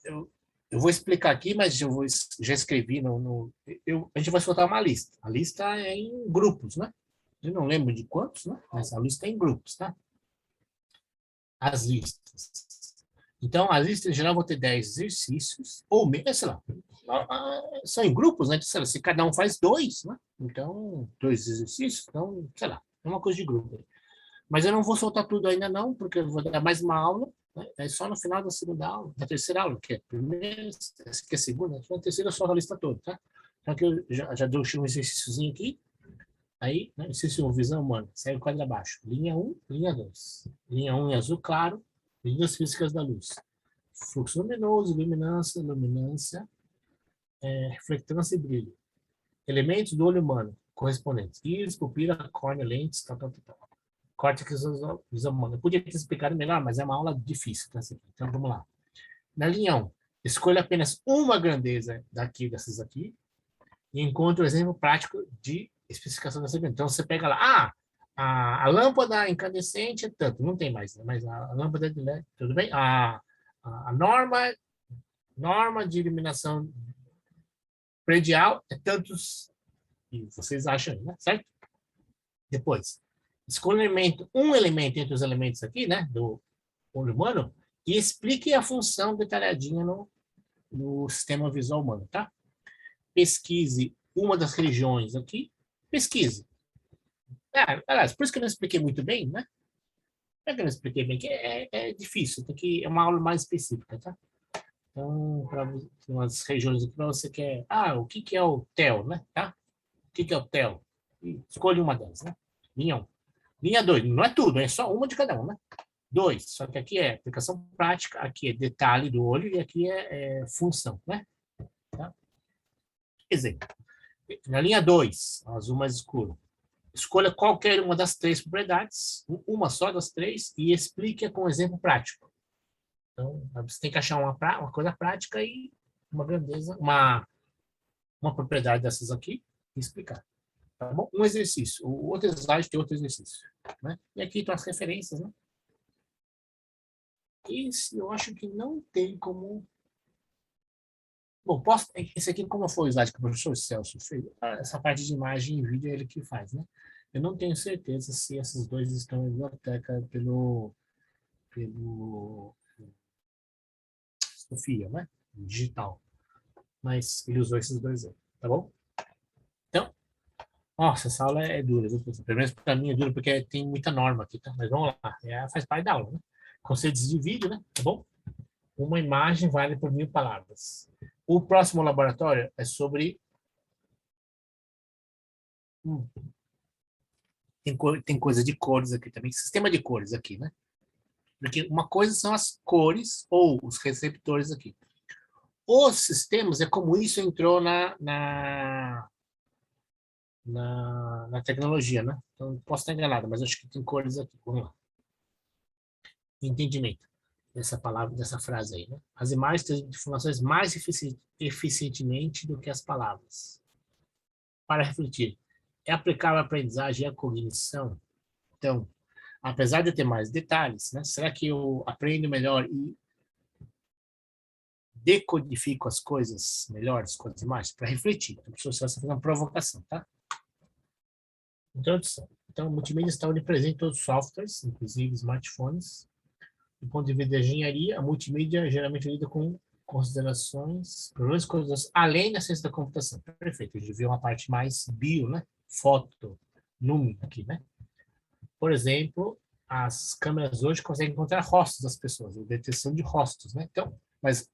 eu vou explicar aqui, mas já escrevi a gente vai soltar uma lista. A lista é em grupos, né? Eu não lembro de quantos, né? Mas a lista é em grupos, tá? As listas. Então, a lista, em geral, vou ter 10 exercícios, ou mesmo, sei lá, são em grupos, né? Sei lá, se cada um faz 2, né? Então, 2 exercícios, então, sei lá, é uma coisa de grupo. Mas eu não vou soltar tudo ainda não, porque eu vou dar mais uma aula, né? É só no final da segunda aula, da terceira aula, que é a primeira, essa aqui é a segunda, na terceira eu solto a lista toda, tá? Então aqui eu já dei um exercíciozinho aqui, aí, né, exercício 1, visão humana, segue o quadro abaixo, linha 1, linha 2. Linha 1 em azul claro, medidas físicas da luz. Fluxo luminoso, luminância, reflectância e brilho. Elementos do olho humano, correspondentes. Íris, pupila, córnea, lentes, tal. Córtex visual. Eu podia ter explicado melhor, mas é uma aula difícil. Tá? Então, vamos lá. Na linha 1, escolha apenas uma grandeza dessas aqui e encontre o exemplo prático de especificação dessa grandeza. Então, você pega lá, a lâmpada incandescente é tanto, não tem mais, né? Mas a lâmpada de LED, tudo bem? A norma de iluminação predial é tantos, e vocês acham, né? Certo? Depois, escolha um elemento entre os elementos aqui, né, do olho humano, e explique a função detalhadinha no sistema visual humano, tá? Pesquise uma das regiões aqui, pesquise. Aliás, por isso que eu não expliquei muito bem, né? Por que eu não expliquei bem? Que é difícil, é uma aula mais específica, tá? Então, para umas regiões aqui, para você quer... o que é o TEL, né? Tá? O que é o TEL? Escolha uma delas, né? Linha 1. Linha 2, não é tudo, é só uma de cada um, né? 2, só que aqui é aplicação prática, aqui é detalhe do olho e aqui é função, né? Tá? Exemplo. Na linha 2, azul mais escuro, escolha qualquer uma das 3 propriedades, uma só das 3, e explique com um exemplo prático. Então, você tem que achar uma coisa prática e uma grandeza, uma propriedade dessas aqui e explicar. Tá bom? Um exercício. O outro slide tem outro exercício. Né? E aqui estão as referências, né? Esse eu acho que não tem como Bom, esse aqui, como foi o slide que o professor Celso fez, essa parte de imagem e vídeo é ele que faz, né? Eu não tenho certeza se esses dois estão na biblioteca pelo Sofia, né? Digital. Mas ele usou esses dois aí, tá bom? Então, nossa, essa aula é dura, viu? Pelo menos para mim é dura porque tem muita norma aqui, tá? Mas vamos lá, faz parte da aula, né? Conceitos de vídeo, né? Tá bom? Uma imagem vale por 1000 palavras. O próximo laboratório é sobre... Tem coisa de cores aqui também, sistema de cores aqui, né? Porque uma coisa são as cores ou os receptores aqui. Os sistemas é como isso entrou na tecnologia, né? Então, posso estar enganado, mas acho que tem cores aqui. Vamos lá. Entendimento dessa palavra, dessa frase aí, né? As imagens têm informações mais eficientemente do que as palavras. Para refletir, é aplicável a aprendizagem e a cognição? Então, apesar de eu ter mais detalhes, né? Será que eu aprendo melhor e decodifico as coisas melhores com as imagens? Para refletir. Então, professor, você vai fazer uma provocação, tá? Introdução. Então, multimídia está onipresente em todos os softwares, inclusive smartphones. Do ponto de vista da engenharia, a multimídia geralmente lida com considerações, problemas e coisas além da ciência da computação. Perfeito, a gente viu uma parte mais bio, né? Foto, número aqui, né? Por exemplo, as câmeras hoje conseguem encontrar rostos das pessoas, a detecção de rostos, né? Então, mas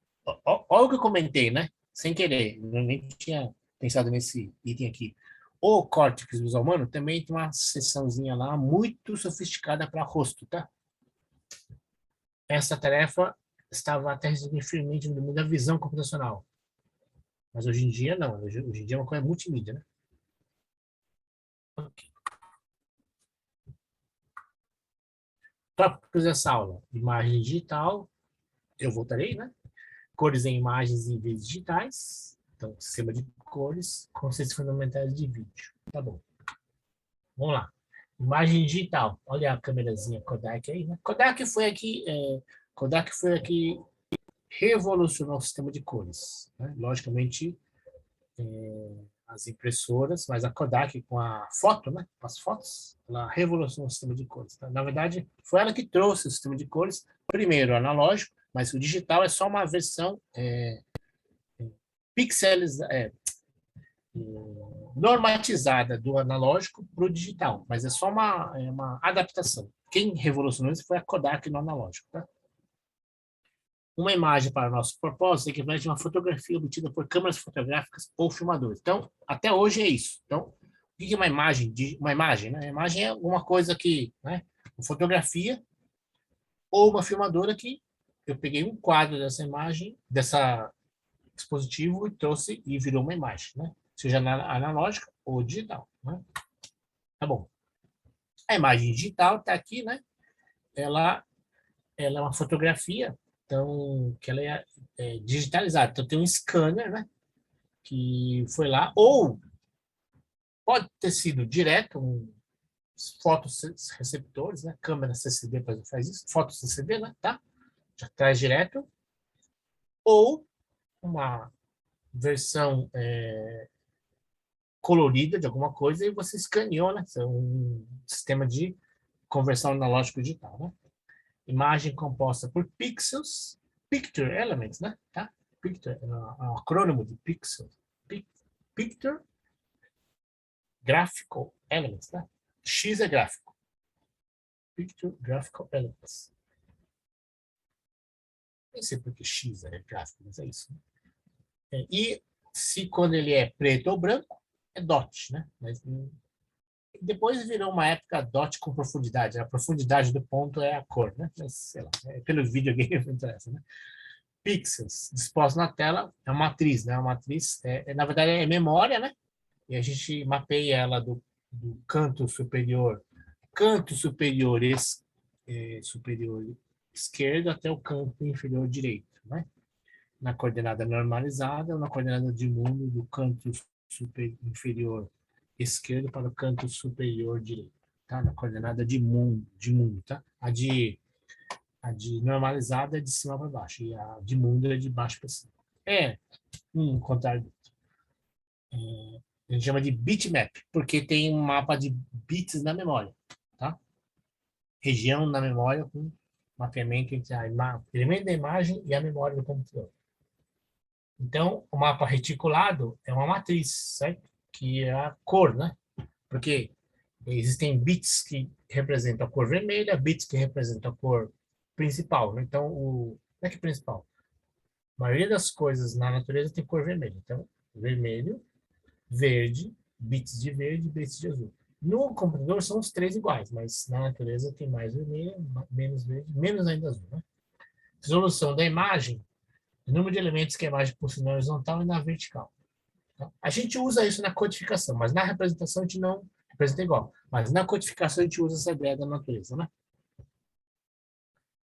olha o que eu comentei, né? Sem querer, eu nem tinha pensado nesse item aqui. O córtex visual humano também tem uma seçãozinha lá muito sofisticada para rosto, tá? Essa tarefa estava até resolvida firmemente no mundo da visão computacional. Mas hoje em dia, não. Hoje em dia é uma coisa multimídia, né? Okay. Tópicos dessa aula. Imagem digital. Eu voltarei, né? Cores em imagens e vídeos digitais. Então, sistema de cores. Conceitos fundamentais de vídeo. Tá bom. Vamos lá. Imagem digital. Olha a câmerazinha Kodak aí, né? Kodak foi aqui revolucionou o sistema de cores, né? Logicamente, as impressoras, mas a Kodak com a foto, né? As fotos, ela revolucionou o sistema de cores. Tá? Na verdade, foi ela que trouxe o sistema de cores, primeiro analógico, mas o digital é só uma versão normatizada do analógico para o digital, mas é só uma adaptação. Quem revolucionou isso foi a Kodak no analógico, tá? Uma imagem para nosso propósito é equivalente a uma fotografia obtida por câmeras fotográficas ou filmadores. Então, até hoje é isso. Então, o que é uma imagem? Uma imagem, né? A imagem é alguma coisa que, né? Uma fotografia ou uma filmadora que eu peguei um quadro dessa imagem, dessa dispositivo e trouxe e virou uma imagem, né? Seja analógica ou digital, né? Tá bom. A imagem digital está aqui, né? Ela é uma fotografia, então, que ela é digitalizada. Então, tem um scanner, né? Que foi lá, ou pode ter sido direto, fotoreceptores, né? Câmera CCD, por exemplo, faz isso. Foto CCD, né? Tá? Já traz direto. Ou uma versão colorida de alguma coisa e você escaneou, né? É um sistema de conversão analógico digital, né? Imagem composta por pixels, picture elements, né? Tá? Picture é um acrônimo de pixel. Picture, graphical elements, né? X é gráfico. Picture, graphical elements. Nem sei porque X é gráfico, mas é isso. Né? E se quando ele é preto ou branco, é dot, né? Mas depois virou uma época dot com profundidade. A profundidade do ponto é a cor, né? Mas, sei lá, pelo videogame não interessa, né? Pixels dispostos na tela é uma matriz, né? A matriz, na verdade, é memória, né? E a gente mapeia ela do canto superior superior esquerdo até o canto inferior direito, né? Na coordenada normalizada ou na coordenada de mundo do canto inferior esquerdo para o canto superior direito, tá? Na coordenada de mundo, tá? A de normalizada é de cima para baixo e a de mundo é de baixo para cima. É, contrário. A gente chama de bitmap, porque tem um mapa de bits na memória, tá? Região na memória com mapeamento entre o elemento da imagem e a memória do computador. Então, o mapa reticulado é uma matriz, certo? Que é a cor, né? Porque existem bits que representam a cor vermelha, bits que representam a cor principal, né? Então, não é que principal. A maioria das coisas na natureza tem cor vermelha. Então, vermelho, verde, bits de verde, bits de azul. No computador são os três iguais, mas na natureza tem mais vermelho, menos verde, menos ainda azul, né? Resolução da imagem, o número de elementos que a imagem possui na horizontal e na vertical. Tá? A gente usa isso na codificação, mas na representação a gente não representa igual. Mas na codificação a gente usa essa ideia da natureza, né?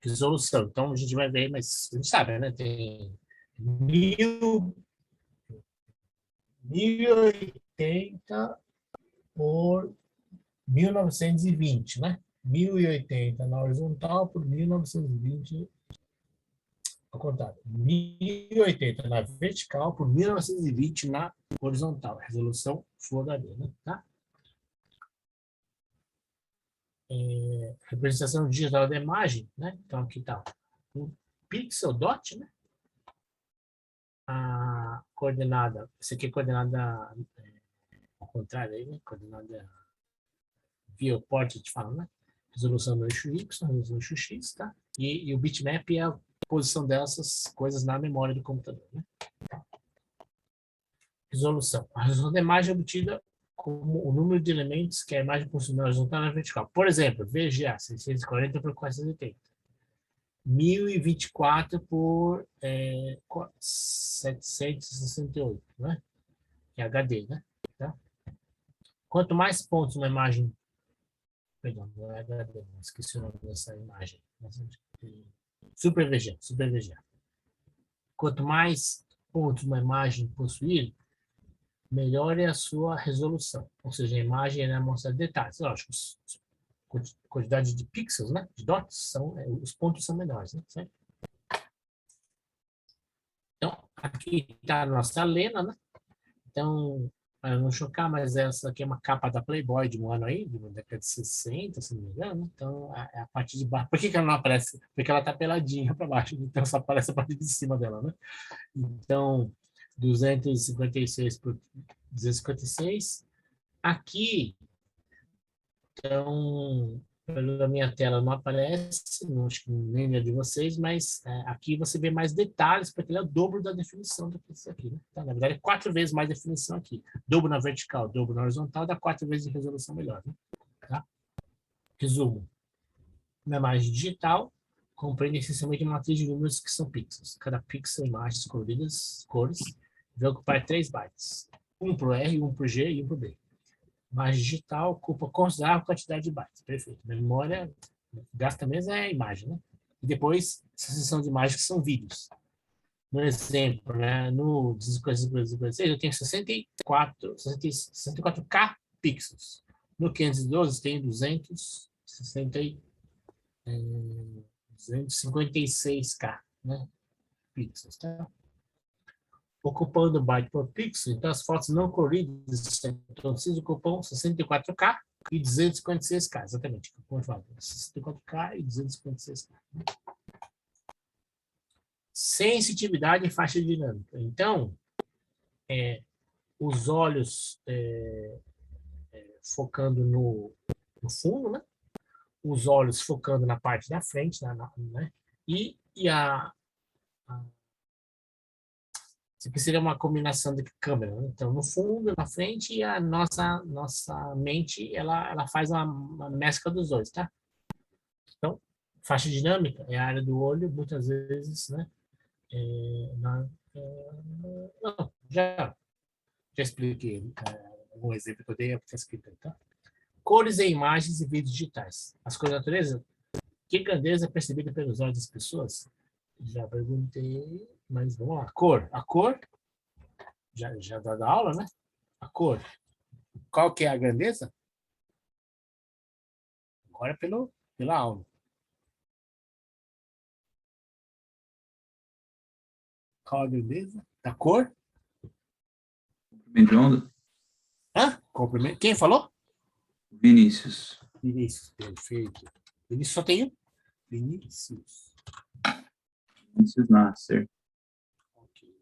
Resolução. Então a gente vai ver, mas a gente sabe, né? Tem 1080 por 1920, né? 1080 na horizontal por 1920 ao contrário. 1080 na vertical por 1920 na horizontal. Resolução Full HD, né? Tá? Representação digital da imagem, né? Então aqui tá o pixel dot, né? A coordenada, isso aqui é coordenada ao contrário aí, né? Coordenada viewport, a gente fala, né? Resolução do eixo Y, resolução do eixo X, tá? E o bitmap é a posição dessas coisas na memória do computador, né? Resolução. A resolução da imagem é obtida como o número de elementos que a imagem possui na horizontal e na vertical. Por exemplo, VGA 640 por 480. 1024 por 768, né? Que é HD, né? Tá? Quanto mais pontos uma imagem... Perdão, não é HD, não esqueci o nome dessa imagem. Super VGA, Super VGA. Quanto mais pontos uma imagem possuir, melhor é a sua resolução. Ou seja, a imagem mostra detalhes. Lógico, quantidade de pixels, né? De dots, os pontos são menores, né? Certo? Então, aqui está a nossa Lena, né? Então, para não chocar, mas essa aqui é uma capa da Playboy de um ano aí, de uma década de 60, se não me engano. Né? Então, a parte de baixo... Por que ela não aparece? Porque ela está peladinha para baixo, então só aparece a parte de cima dela, né? Então, 256 por 256. Aqui, então, pela minha tela não aparece, não acho que nem na de vocês, mas aqui você vê mais detalhes, porque ele é o dobro da definição do que isso aqui. Né? Então, na verdade, é 4 vezes mais definição aqui. Dobro na vertical, dobro na horizontal, dá 4 vezes de resolução melhor. Né? Tá? Resumo. Na imagem digital, compreende essencialmente uma matriz de números que são pixels. Cada pixel, imagens coloridas, cores, vai ocupar 3 bytes. Um para o R, um para o G e um para o B. Imagem digital ocupa considerável quantidade de bytes. Perfeito. Memória gasta mesmo é a imagem, né? E depois, sucessão de imagens que são vídeos. No exemplo, né, no 256 eu tenho 64K pixels. No 512 tem 256K, né, pixels, tá? Ocupando byte por pixel, então as fotos não coloridas ocupam 64K e 256K, exatamente, como eu falo, 64K e 256K. Sensitividade em faixa dinâmica. Então, os olhos focando no fundo, né? Os olhos focando na parte da frente, né? E isso aqui seria uma combinação de câmera, né? Então, no fundo, na frente, e a nossa mente, ela faz uma mescla dos dois, tá? Então, faixa dinâmica é a área do olho, muitas vezes, né? Não, já expliquei algum exemplo que eu dei, está escrito aí, tá? Cores em imagens e vídeos digitais. As cores da natureza, que grandeza é percebida pelos olhos das pessoas? Já perguntei, mas vamos lá. Cor. A cor, já da aula, né? A cor. Qual que é a grandeza? Agora pela aula. Roda mesa. Da cor. Comprimento de onda? Hã? Comprimento. Quem falou? Vinícius. Vinícius. Perfeito. Vinícius só tem um? Vinícius. Vinícius Nasser. Ok.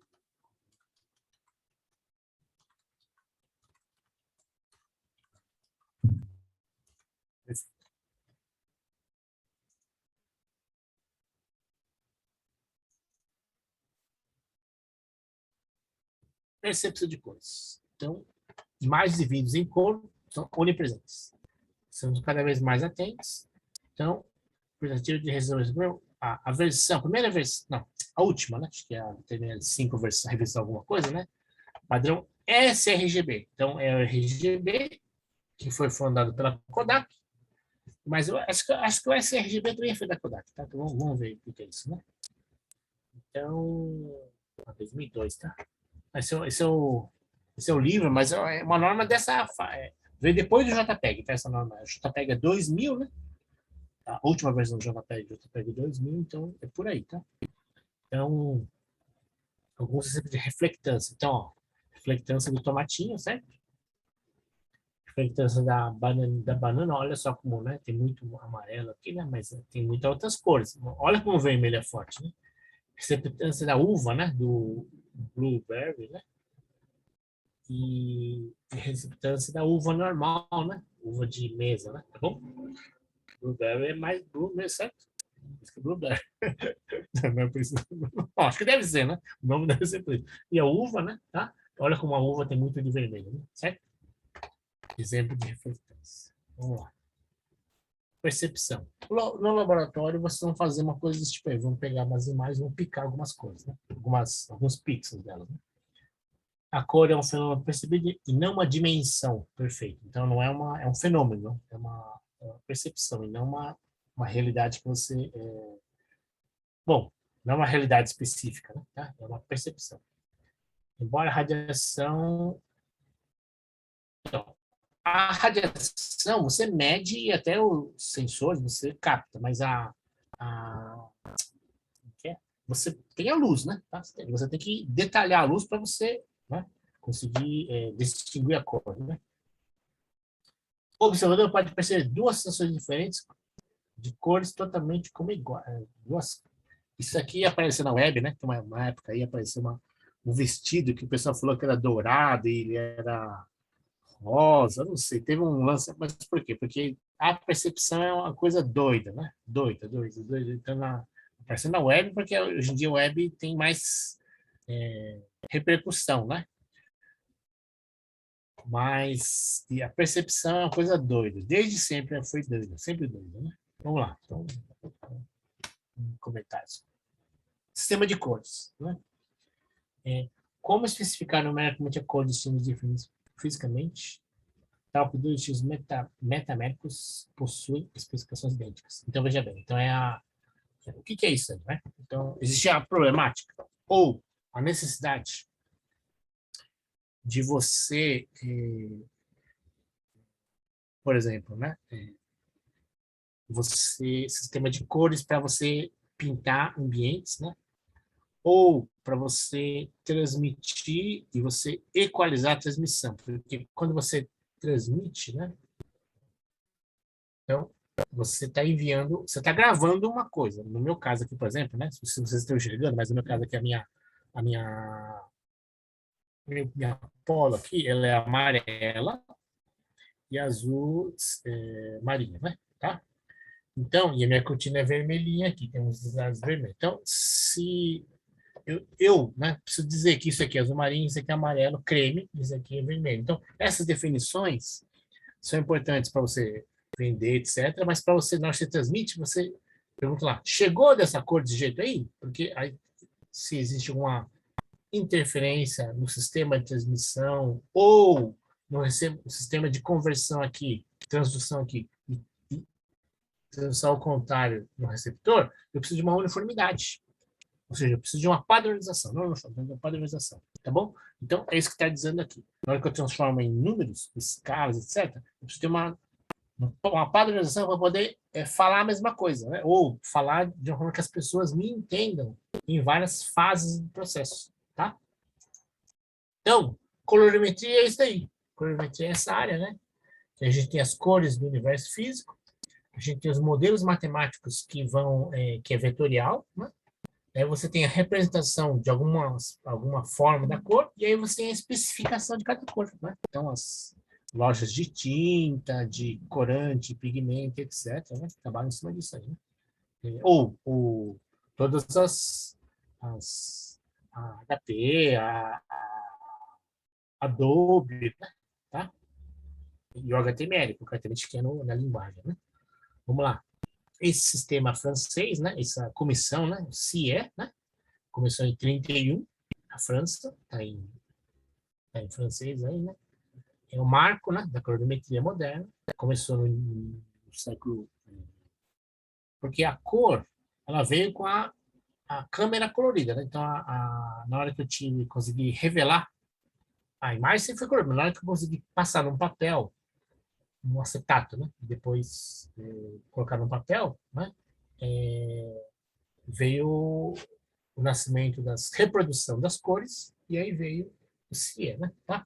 Perfeito. Percepção de cores. Então, imagens e vídeos em cor são onipresentes. Somos cada vez mais atentos. Então, tentativa de resolução. A versão, a primeira versão, não, a última, né? Acho que é a tem 5 versões, revisão alguma coisa, né? Padrão sRGB. Então, é o RGB, que foi fundado pela Kodak. Mas eu acho que o sRGB também foi da Kodak, tá? Então, vamos ver o que é isso, né? Então, 2002, tá? Esse é o livro, mas é uma norma dessa. Veio depois do JPEG, tá? Essa norma. O JPEG é 2000, né? A última versão do JPEG é 2000, então é por aí, tá? Então, alguns exemplos de reflectância. Então, ó, reflectância do tomatinho, certo? Reflectância da banana, olha só como, né? Tem muito amarelo aqui, né? Mas tem muitas outras cores. Olha como o vermelho é forte, né? Reflectância da uva, né? Do blueberry, né? E reflectância da uva normal, né? Uva de mesa, né? Tá bom? Blueberry é mais blueberry, certo? Isso que é blueberry. Não é por isso. Bom, acho que deve ser, né? O nome deve ser por isso. E a uva, né? Tá? Olha como a uva tem muito de vermelho, né? Certo? Exemplo de reflectância. Vamos lá. Percepção. No laboratório, vocês vão fazer uma coisa desse tipo aí. Vão pegar umas imagens, vão picar algumas coisas, né? Alguns pixels delas, né? A cor é um fenômeno percebido e não uma dimensão perfeita. Então, não é um fenômeno, é uma percepção e não uma realidade que você... Bom, não é uma realidade específica, né? Tá? É uma percepção. Embora a radiação... Então, a radiação, você mede e até os sensores você capta, mas você tem a luz, né? Tá? Você tem que detalhar a luz para você, né, conseguir distinguir a cor, né? O observador pode perceber duas sensações diferentes de cores totalmente como iguais. Isso aqui ia aparecer na web, né? Tem uma época aí apareceu um vestido que o pessoal falou que era dourado e ele era rosa, não sei. Teve um lance, mas por quê? Porque a percepção é uma coisa doida, né? Doida. Então, aparecendo na web, porque hoje em dia a web tem mais repercussão, né? Mas e a percepção é uma coisa doida. Desde sempre foi doida, sempre doida, né? Vamos lá. Então, comentários. Sistema de cores, né? Como especificar numericamente a cor de símbolos definidos fisicamente? Tal que dois estilos metamétricos possuem especificações idênticas. Então, veja bem. Então, o que é isso, né? Então, existe a problemática ou a necessidade de você, por exemplo, né? Sistema de cores para você pintar ambientes, né? Ou para você transmitir e você equalizar a transmissão, porque quando você transmite, né? Então, você está enviando, você está gravando uma coisa. No meu caso aqui, por exemplo, né? Se vocês estão enxergando, mas no meu caso aqui, minha polo aqui, ela é amarela e azul marinha, né? Tá? Então, e a minha cortina é vermelhinha aqui, tem uns detalhes vermelhos. Então, se né, preciso dizer que isso aqui é azul marinho, isso aqui é amarelo, creme, isso aqui é vermelho. Então, essas definições são importantes para você vender, etc. Mas para você, na hora que você transmite, você pergunta lá, chegou dessa cor desse jeito aí? Porque aí, se existe uma interferência no sistema de transmissão ou no sistema de conversão aqui, transdução aqui, e transdução ao contrário no receptor, eu preciso de uma uniformidade. Ou seja, eu preciso de uma padronização, não uma padronização, tá bom? Então, é isso que está dizendo aqui. Na hora que eu transformo em números, escalas, etc., eu preciso ter uma uma padronização para poder falar a mesma coisa, né? Ou falar de uma forma que as pessoas me entendam em várias fases do processo, tá? Então, colorimetria é isso aí. Colorimetria é essa área, né? Que a gente tem as cores do universo físico, a gente tem os modelos matemáticos que é vetorial, né? Aí você tem a representação de alguma forma da cor, e aí você tem a especificação de cada cor, né? Então, as lojas de tinta, de corante, pigmento, etc., né? Trabalham em cima disso aí, né? Ou todas a HP, a Adobe, né? Tá? E o HTML, porque o HTML que é na linguagem, né? Vamos lá. Esse sistema francês, né? Essa comissão, né? O CIE, né? Começou em 31, a França, tá em francês aí, né? É o marco, né? Da colorimetria moderna. Começou no século... Porque a cor, ela veio com a câmera colorida, né? Então, na hora que eu consegui revelar, a imagem sempre foi colorida, mas na hora que eu consegui passar num papel, no acetato, né? Depois colocar no papel, né? Veio o nascimento das reprodução das cores e aí veio o CIE, né? Tá?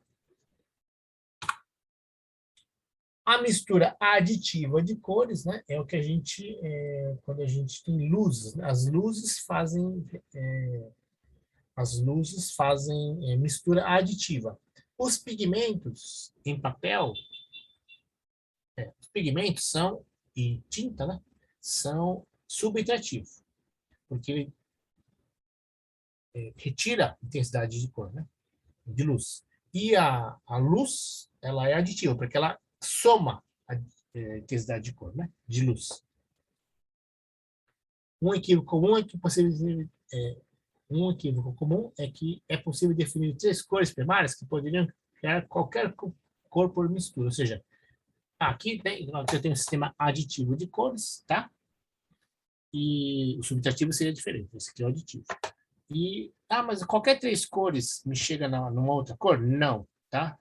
A mistura aditiva de cores, né? É o que a gente quando a gente tem luzes, né? As luzes fazem mistura aditiva. Os pigmentos em papel os pigmentos e tinta, né, são subtrativos, porque ele retira a intensidade de cor, né, de luz. E a luz, ela é aditiva, porque ela soma a intensidade de cor, né, de luz. Um equívoco comum é que é possível definir 3 cores primárias que poderiam criar qualquer cor por mistura, ou seja, aqui eu tenho um sistema aditivo de cores, tá? E o subtrativo seria diferente, esse aqui é o aditivo. Mas qualquer 3 cores me chega numa outra cor? Não, tá?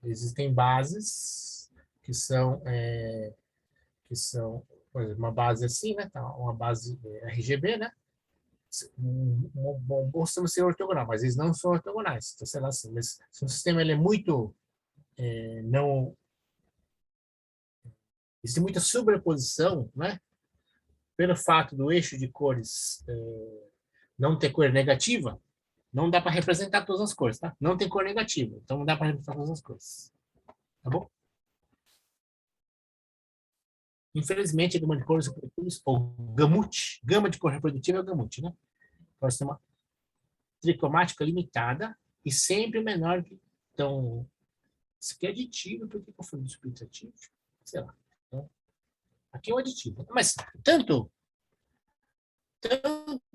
Existem bases que são, por exemplo, uma base assim, né? Tá? Uma base RGB, né? Bom ser ortogonal, mas eles não são ortogonais. Então, sei lá, assim, mas se o sistema ele é muito não existe muita sobreposição, né? Pelo fato do eixo de cores não ter cor negativa, não dá para representar todas as cores, tá? Não tem cor negativa, então não dá para representar todas as cores. Tá bom? Infelizmente, a gama de cores reprodutivas, ou gamut, gama de cor reprodutiva é o gamut, né? Pode ser uma tricromática limitada e sempre menor que... Então, isso aqui é aditivo, por que eu falei de subtrativo? Sei lá. Então, aqui é o aditivo. Mas tanto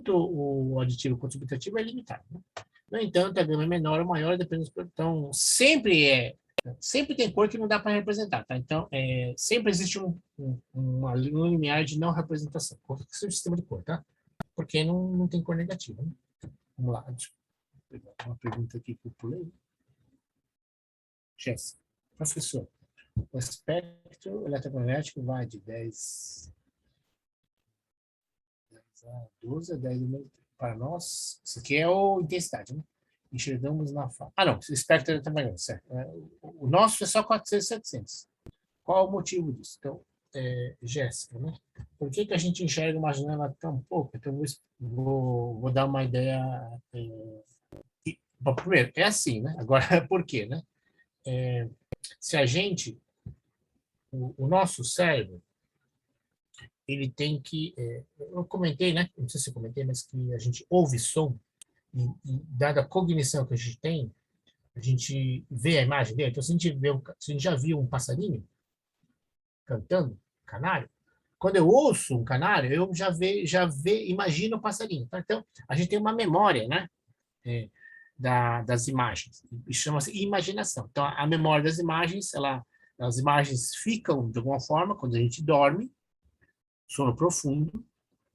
o aditivo quanto o subtrativo é limitado, né? No entanto, a gama é menor ou maior, depende do... Então, sempre tem cor que não dá para representar, tá? Então, sempre existe um limiar de não representação, qualquer que seja o sistema de cor, tá? Porque não tem cor negativa, né? Vamos lá, deixa eu pegar uma pergunta aqui que eu pulei. Jéssica, professor, o espectro eletromagnético vai de 10 a 12 a 10 para nós, isso aqui é a intensidade, né? Enxergamos na fase. Não, o espectro eletromagnético, certo. O nosso é só 400, 700. Qual o motivo disso? Então, Jéssica, né? Por que a gente enxerga uma janela tão pouco? Então, vou dar uma ideia. Bom, primeiro, é assim, né? Agora, por quê, né? Se a gente... O nosso cérebro, ele tem que... eu comentei, né? Não sei se eu comentei, mas que a gente ouve som e dada a cognição que a gente tem, a gente vê a imagem dele. Então, se a gente já viu um passarinho cantando, canário, quando eu ouço um canário, eu imagino o passarinho. Tá? Então, a gente tem uma memória, né? Das imagens. Chama-se imaginação. Então, a memória das imagens, as imagens ficam, de alguma forma, quando a gente dorme, sono profundo,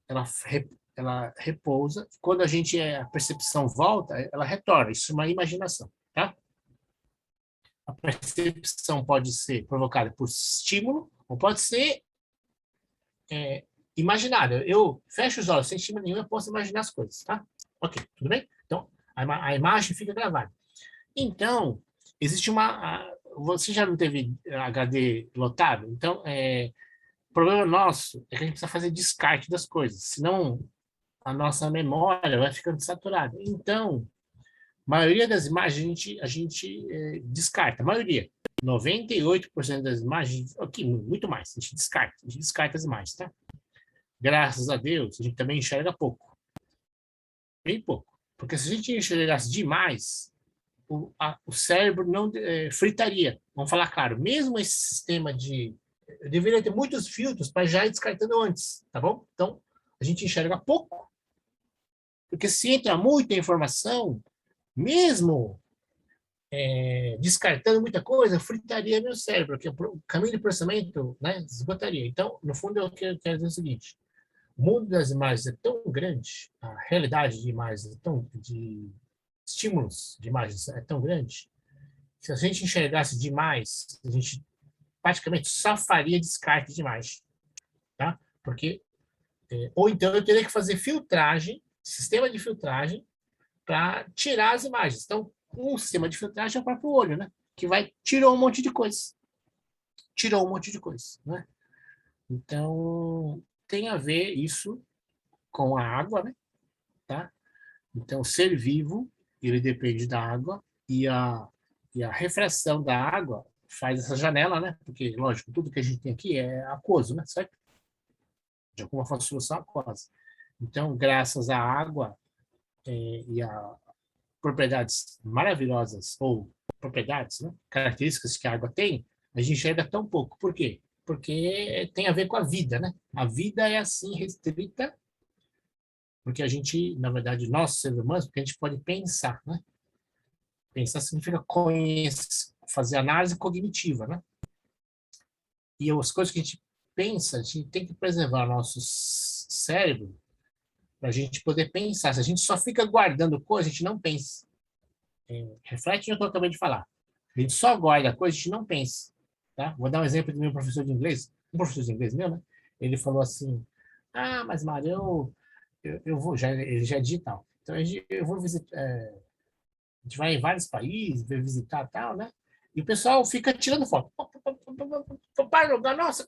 ela repousa. Quando a percepção volta, ela retorna. Isso é uma imaginação, tá? A percepção pode ser provocada por estímulo ou pode ser imaginário. Eu fecho os olhos sem estímulo nenhum, eu posso imaginar as coisas, tá? Ok, tudo bem? Então, a imagem fica gravada. Então, existe você já não teve HD lotado? Então, o problema nosso é que a gente precisa fazer descarte das coisas, senão a nossa memória vai ficando saturada. Então, a maioria das imagens a gente descarta, a maioria. 98% das imagens, ok, muito mais, a gente descarta as imagens, tá? Graças a Deus, a gente também enxerga pouco. Bem pouco. Porque se a gente enxergasse demais, o cérebro não fritaria. Vamos falar claro, mesmo esse sistema deveria ter muitos filtros para já ir descartando antes, tá bom? Então, a gente enxerga pouco, porque se entra muita informação, mesmo descartando muita coisa, fritaria meu cérebro, porque o caminho de processamento, né, esgotaria. Então, no fundo, eu quero dizer o seguinte: o mundo das imagens é tão grande, a realidade de imagens de estímulos de imagens é tão grande, que se a gente enxergasse demais, a gente praticamente só faria descarte de imagem, tá? Porque ou então eu teria que fazer filtragem, sistema de filtragem, para tirar as imagens. Então, um sistema de filtragem é o próprio olho, né? Que tirou um monte de coisa. Tirou um monte de coisa, né? Então, tem a ver isso com a água, né? Tá? Então, o ser vivo, ele depende da água e a refração da água faz essa janela, né? Porque, lógico, tudo que a gente tem aqui é aquoso, né? Certo? De alguma forma, solução aquosa. Então, graças à água e a propriedades maravilhosas, ou propriedades, né? Características que a água tem, a gente enxerga tão pouco. Por quê? Porque tem a ver com a vida, né? A vida é assim restrita, porque a gente, na verdade, nós seres humanos, porque a gente pode pensar, né? Pensar significa conhecer, fazer análise cognitiva, né? E as coisas que a gente pensa, a gente tem que preservar nosso cérebro para a gente poder pensar. Se a gente só fica guardando coisa, a gente não pensa. Reflete no que eu acabei de falar. A gente só guarda coisa, a gente não pensa. Tá? Vou dar um exemplo do meu professor de inglês. Um professor de inglês meu, né? Ele falou assim: ah, mas Mário, eu vou, ele já é digital. Então eu vou visitar, a gente vai em vários países, vai visitar tal, né? E o pessoal fica tirando foto. Para lugar, nossa,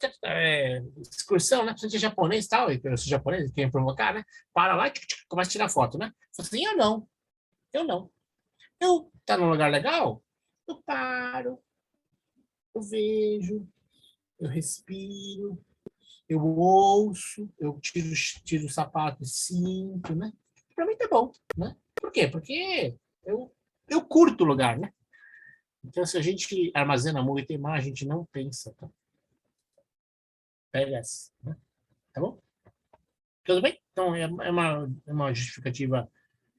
excursão, né? Você é japonês e tal, eu sou japonês, quem provocar, né? Para lá e começa a tirar foto, né? Fala assim, eu não. Eu tá num lugar legal, eu paro, eu vejo, eu respiro, eu ouço, eu tiro o sapato e sinto, né? Para mim tá bom, né? Por quê? Porque eu curto o lugar, né? Então, se a gente armazena muita imagem, a gente não pensa, tá? Pega essa, né? Tá bom? Tudo bem? Então, é uma justificativa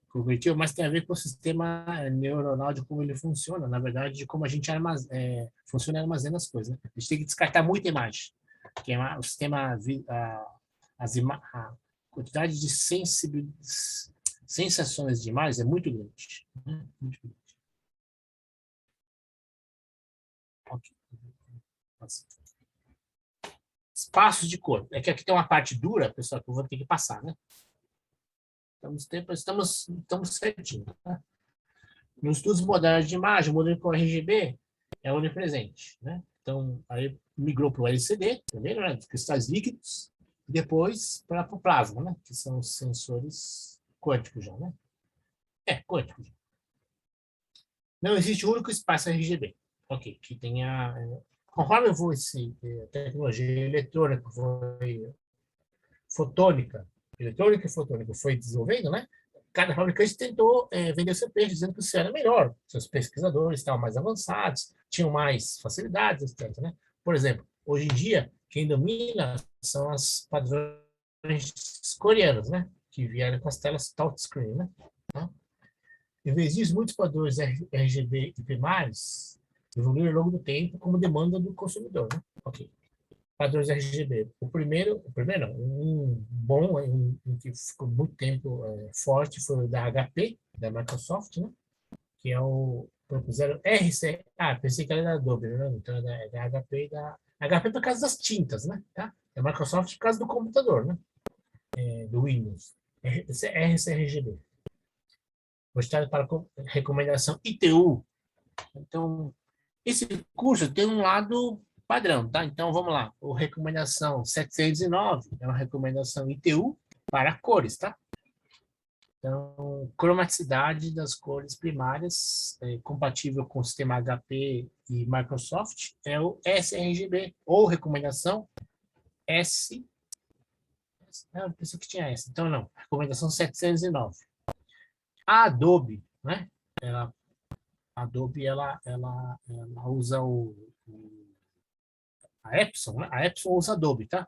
cognitiva, mas tem a ver com o sistema neuronal, de como ele funciona, na verdade, de como a gente funciona e armazena as coisas, né? A gente tem que descartar muita imagem, porque o sistema, a quantidade de sensações de imagens é muito grande, né? Muito grande. Ok. Espaços de cor. É que aqui tem uma parte dura, pessoal, que eu vou ter que passar, né? Estamos certinho. Tá? Nos estudos modernos de imagem, o modelo com RGB é onipresente, né? Então, aí migrou para o LCD, também, né? Cristais líquidos, e depois para o plasma, né? Que são os sensores quânticos já, né? Quânticos. Não existe um único espaço RGB. Ok, que tenha... conforme eu vou tecnologia eletrônica, fotônica, eletrônica e fotônica foi desenvolvendo, né? Cada fabricante tentou vender seu peixe, dizendo que o seu era melhor. Seus pesquisadores estavam mais avançados, tinham mais facilidades, etc. Né? Por exemplo, hoje em dia, quem domina são os padrões coreanos, né? Que vieram com as telas touchscreen, né? Tá? Em vez disso, muitos padrões RGB e primários evoluíram ao longo do tempo como demanda do consumidor. Né? Ok. Padrões RGB. O primeiro não, um bom, um que ficou muito tempo forte, foi o da HP, da Microsoft, né? Que é propuseram RC. Ah, pensei que era da Adobe, né? Então é da HP HP por causa das tintas, né? Tá? É Microsoft por causa do computador, né? Do Windows. RCRGB. Gostado para recomendação ITU. Então, esse curso tem um lado padrão, tá? Então, vamos lá. O recomendação 709 é uma recomendação ITU para cores, tá? Então, cromaticidade das cores primárias, compatível com o sistema HP e Microsoft, é o sRGB, ou recomendação S. Eu pensei que tinha essa. Então, não. Recomendação 709. A Adobe, né? A Adobe, ela usa a Epson, né? A Epson usa Adobe, tá?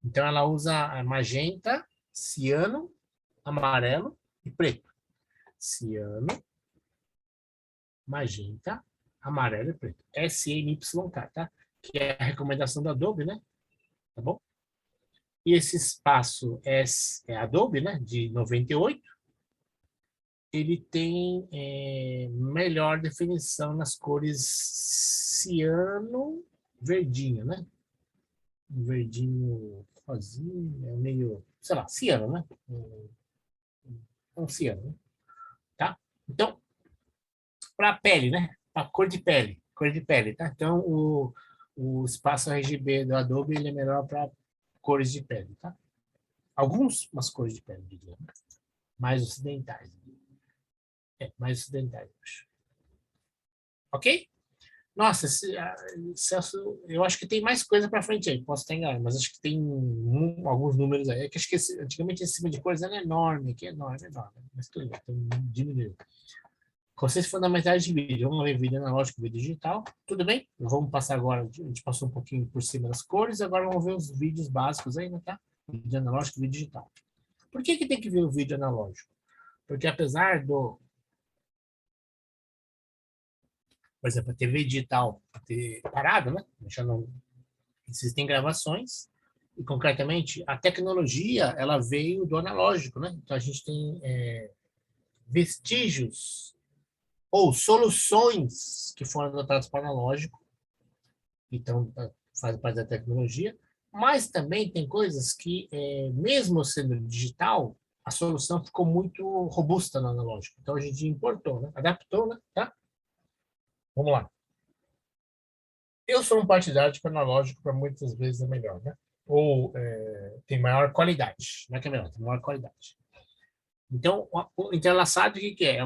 Então, ela usa magenta, ciano, amarelo e preto. Ciano, magenta, amarelo e preto. SNYK, tá? Que é a recomendação da Adobe, né? Tá bom? E esse espaço é Adobe, né? De 98. Ele tem melhor definição nas cores ciano, verdinho, né? Um verdinho rosinha, meio, sei lá, ciano, né? Um ciano, né? Tá? Então, para a pele, né? Para cor de pele, tá? Então, o espaço RGB do Adobe ele é melhor para cores de pele, tá? Algumas cores de pele, diria, né? Mais ocidentais. Mais ocidentais, acho. Ok? Nossa, Celso, eu acho que tem mais coisa para frente aí, posso estar enganado, mas acho que tem alguns números aí. É que acho que antigamente esse tipo de coisa era enorme, que é enorme, mas tudo bem, então diminuiu. Conceitos fundamentais de vídeo. Vamos ver vídeo analógico e vídeo digital. Tudo bem? Vamos passar agora, a gente passou um pouquinho por cima das cores, agora vamos ver os vídeos básicos ainda, tá? Vídeo analógico e vídeo digital. Por que tem que ver o vídeo analógico? Porque apesar do, por exemplo, a TV digital ter parado, né? Já não existem gravações, e concretamente a tecnologia ela veio do analógico, né? Então a gente tem vestígios ou soluções que foram adotadas para o analógico, então faz parte da tecnologia, mas também tem coisas que, mesmo sendo digital, a solução ficou muito robusta no analógico. Então a gente importou, né? Adaptou, né? Tá? Vamos lá. Eu sou um partidário de que o analógico, para muitas vezes, é melhor, né? Ou tem maior qualidade. Não é que é melhor, tem maior qualidade. Então, o entrelaçado, o que é?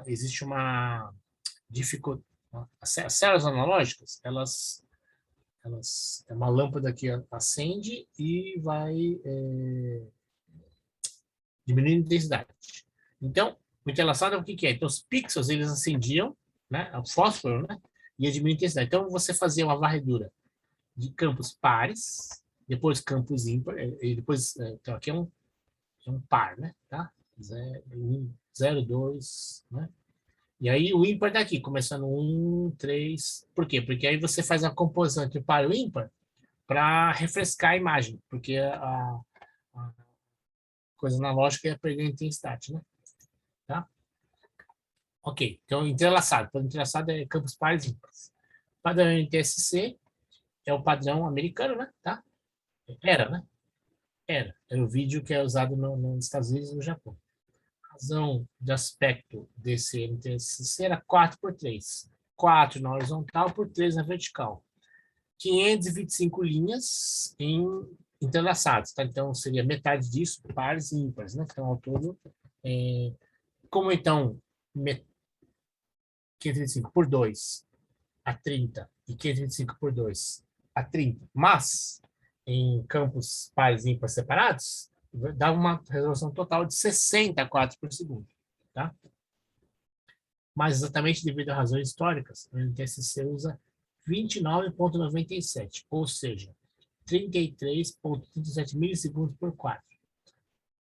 Existe uma dificuldade. As células analógicas, elas é uma lâmpada que acende e vai diminuindo a intensidade. Então, o entrelaçado o que é? Então, os pixels, eles acendiam, né? O fósforo, né? Ia diminuir a intensidade. Então, você fazia uma varredura de campos pares, depois campos ímpar, e depois, então aqui é um par, né? Tá? 1, 0, 2, né? E aí o ímpar daqui, começando 1, 3. Por quê? Porque aí você faz a composição entre o par e o ímpar para refrescar a imagem, porque a coisa analógica é perder a intensidade, né? Tá? Ok, então entrelaçado. O entrelaçado é campos pares e ímpares. Padrão NTSC é o padrão americano, né? Tá? Era, né? Era o vídeo que é usado nos Estados Unidos e no Japão. A razão de aspecto desse NTSC era 4x3. 4 na horizontal por 3 na vertical. 525 linhas entrelaçadas, tá? Então, seria metade disso, pares e ímpares, né? Então, ao todo, como então 525 por 2 a 30 e 525 por 2 a 30, mas em campos pares e ímpares separados, dá uma resolução total de 60 quadros por segundo, tá? Mas exatamente devido a razões históricas, o NTSC usa 29,97, ou seja, 33,37 milissegundos por quadro.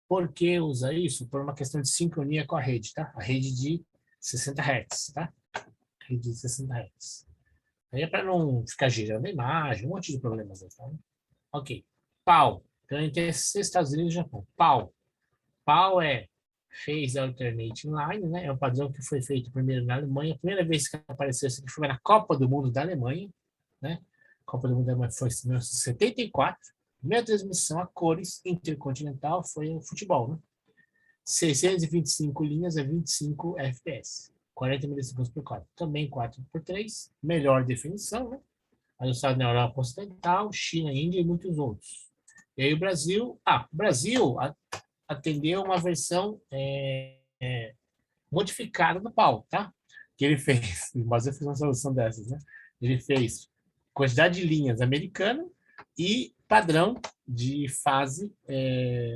Por que usa isso? Por uma questão de sincronia com a rede, tá? A rede de 60 Hz, tá? A rede de 60 Hz. Aí é para não ficar girando a imagem, um monte de problemas aí, tá? Ok. PAL. Então, NTSC, Estados Unidos e Japão. PAL. PAL é Phase Alternate Line, né? É um padrão que foi feito primeiro na Alemanha. A primeira vez que apareceu isso aqui foi na Copa do Mundo da Alemanha, né? A Copa do Mundo foi em 1974. Primeira transmissão a cores intercontinental foi o futebol, né? 625 linhas a 25 FPS. 40 milissegundos por quadro. Também 4:3. Melhor definição, né? Ajustado na Europa Ocidental, China, Índia e muitos outros. E aí o Brasil... o Brasil atendeu uma versão modificada do Paulo, tá? Que ele fez, mas eu fiz uma solução dessas, né? Ele fez quantidade de linhas americana e padrão de fase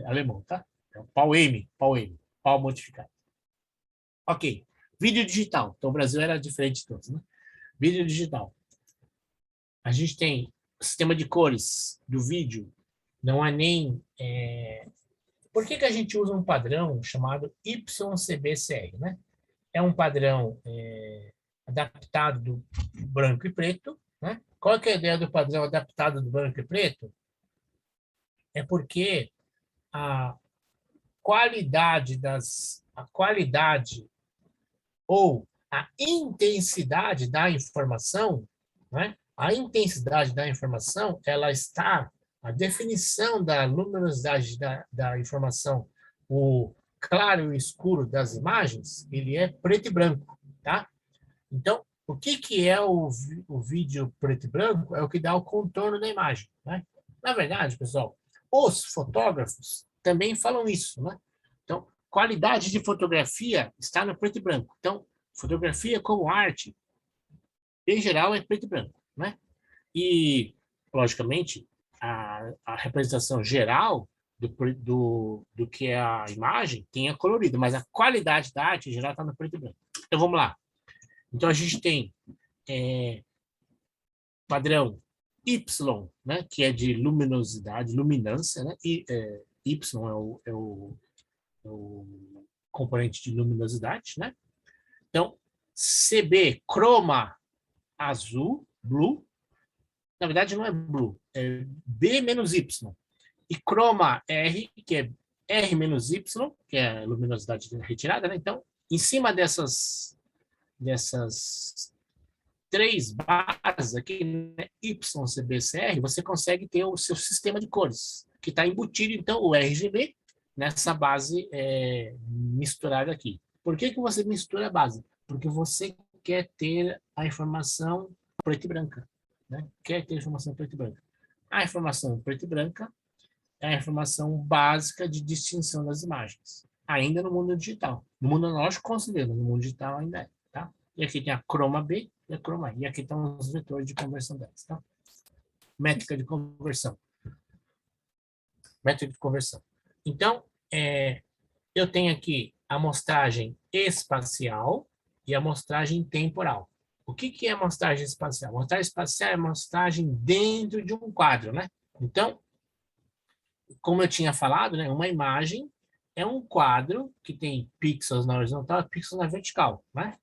alemão, tá? Então, pau-M, pau modificado. Ok. Vídeo digital. Então, o Brasil era diferente de todos, né? Vídeo digital. A gente tem o sistema de cores do vídeo, não é nem... Por que a gente usa um padrão chamado YCBCR, né? É um padrão adaptado do branco e preto, né? Qual que é a ideia do padrão adaptado do branco e preto? É porque a qualidade ou a intensidade da informação, né? A intensidade da informação, ela está, a definição da luminosidade da informação, o claro e o escuro das imagens, ele é preto e branco, tá? Então, o que é o vídeo preto e branco? É o que dá o contorno da imagem, né? Na verdade, pessoal, os fotógrafos também falam isso, né? Então, qualidade de fotografia está no preto e branco. Então, fotografia como arte, em geral, é preto e branco, né? E, logicamente, a representação geral do que é a imagem tem a colorida, mas a qualidade da arte, em geral, está no preto e branco. Então, vamos lá. Então, a gente tem padrão Y, né, que é de luminosidade, luminância, né? Y é o componente de luminosidade, né? Então, CB, croma azul, blue. Na verdade, não é blue, é B menos Y. E croma R, que é R menos Y, que é a luminosidade retirada, né? Então, em cima dessas três bases aqui, né, YCBCR, você consegue ter o seu sistema de cores, que está embutido, então, o RGB nessa base misturada aqui. Por que você mistura a base? Porque você quer ter a informação preta e branca, né? Quer ter a informação preta e branca. A informação preta e branca é a informação básica de distinção das imagens, ainda no mundo digital. No mundo analógico, considero, no mundo digital ainda é, tá? E aqui tem a croma B e a croma I. E aqui estão os vetores de conversão delas, tá? Métrica de conversão. Métrica de conversão. Então, eu tenho aqui a amostragem espacial e a amostragem temporal. O que é amostragem espacial? A amostragem espacial é a amostragem dentro de um quadro, né? Então, como eu tinha falado, né, uma imagem é um quadro que tem pixels na horizontal e pixels na vertical, né?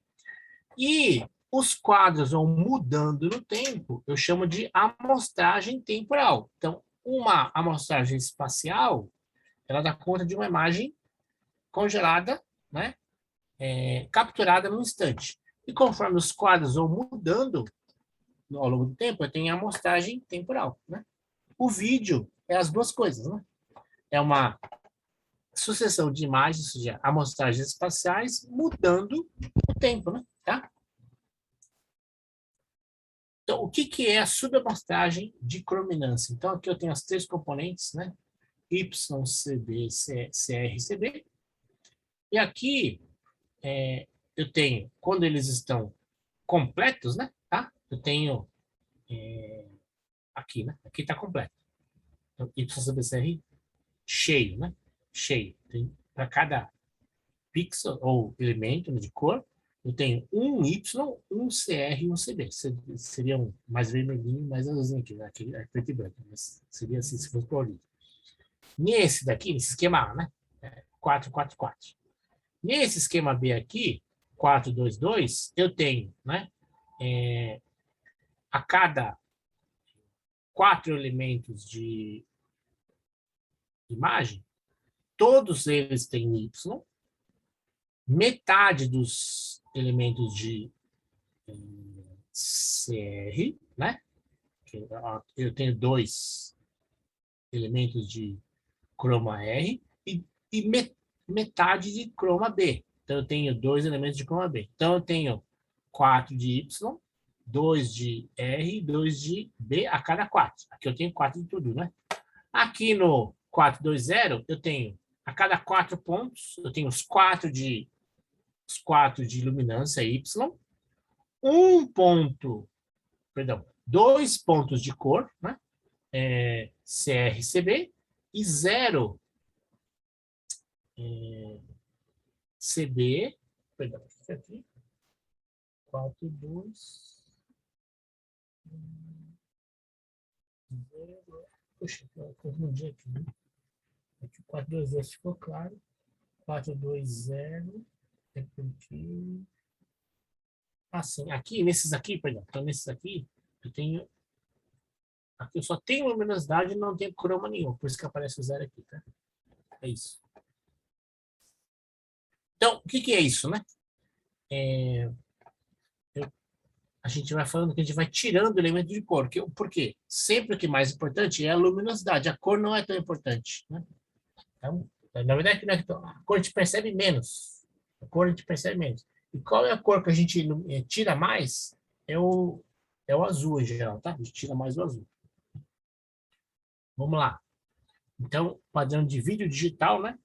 E os quadros vão mudando no tempo, eu chamo de amostragem temporal. Então, uma amostragem espacial, ela dá conta de uma imagem congelada, né? Capturada no instante. E conforme os quadros vão mudando ao longo do tempo, eu tenho a amostragem temporal, né? O vídeo é as duas coisas, né? É uma sucessão de imagens, ou seja, amostragens espaciais mudando o tempo, né? Tá? Então, o que é a subamostragem de crominância? Então, aqui eu tenho as três componentes, né? YCB, CR, CB. E aqui eu tenho, quando eles estão completos, né? Tá? Eu tenho aqui, né? Aqui está completo. Então, YCBCR cheio, né? Cheio. Para cada pixel ou elemento de cor, eu tenho um Y, um CR e um CB. Seria um mais vermelhinho, mais azulzinho aqui, né? Aqui é preto e branco. Mas seria assim se fosse colorido. Nesse daqui, nesse esquema A, né? 444. Nesse esquema B aqui, 422, eu tenho, né? A cada 4 elementos de imagem, todos eles têm Y, metade dos elementos de CR, né? Eu tenho 2 elementos de croma R e metade de croma B. Então, eu tenho 2 elementos de croma B. Então, eu tenho 4 de Y, 2 de R e 2 de B a cada 4. Aqui eu tenho 4 de tudo, né? Aqui no 420, eu tenho a cada 4 pontos, eu tenho os 4 de luminância Y, 2 pontos de cor, né? CR e CB, e 0 CB, perdão, isso aqui, 4, 2, 0, puxa, eu confundi aqui, né? Aqui 4, 2, 2 ficou claro, 4, 2, 0, repetir. Assim, aqui, nesses aqui, perdão, então nesses aqui, aqui eu só tenho luminosidade e não tenho croma nenhum, por isso que aparece o 0 aqui, tá? É isso. Então, o que é isso, né? A gente vai falando que a gente vai tirando elemento de cor. Por quê? Sempre o que é mais importante é a luminosidade. A cor não é tão importante, né? Então, na verdade, a cor a gente percebe menos. A cor a gente percebe menos. E qual é a cor que a gente tira mais? É o azul em geral, tá? A gente tira mais o azul. Vamos lá. Então, padrão de vídeo digital, né?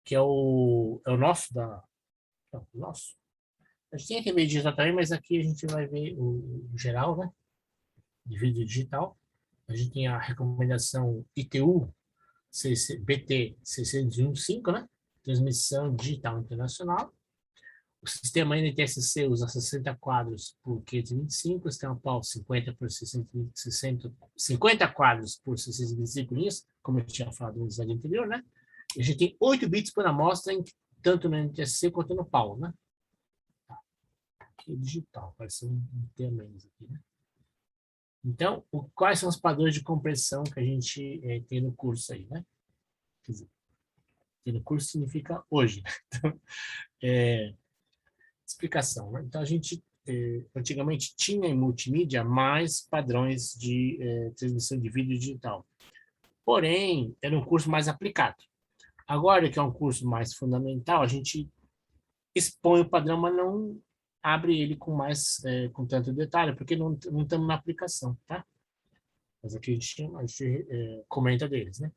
Que é o nosso nosso. A gente tem aqui vídeo digital também, mas aqui a gente vai ver o geral, né? De vídeo digital. A gente tem a recomendação ITU BT 615, né? Transmissão digital internacional. O sistema NTSC usa 60 quadros por 525, o sistema PAL 50 por 50 quadros por 625 linhas, como eu tinha falado no slide anterior, né? E a gente tem 8 bits por amostra, tanto no NTSC quanto no PAL, né? Aqui é digital, parece um T menos aqui, né? Então, quais são os padrões de compressão que a gente tem no curso aí, né? Quer dizer, ter no curso significa hoje. Então, explicação, né? Então, a gente antigamente tinha em multimídia mais padrões de transmissão de vídeo digital. Porém, era um curso mais aplicado. Agora que é um curso mais fundamental, a gente expõe o padrão, mas não abre ele com tanto detalhe, porque não estamos na aplicação, tá? Mas aqui a gente comenta deles, né?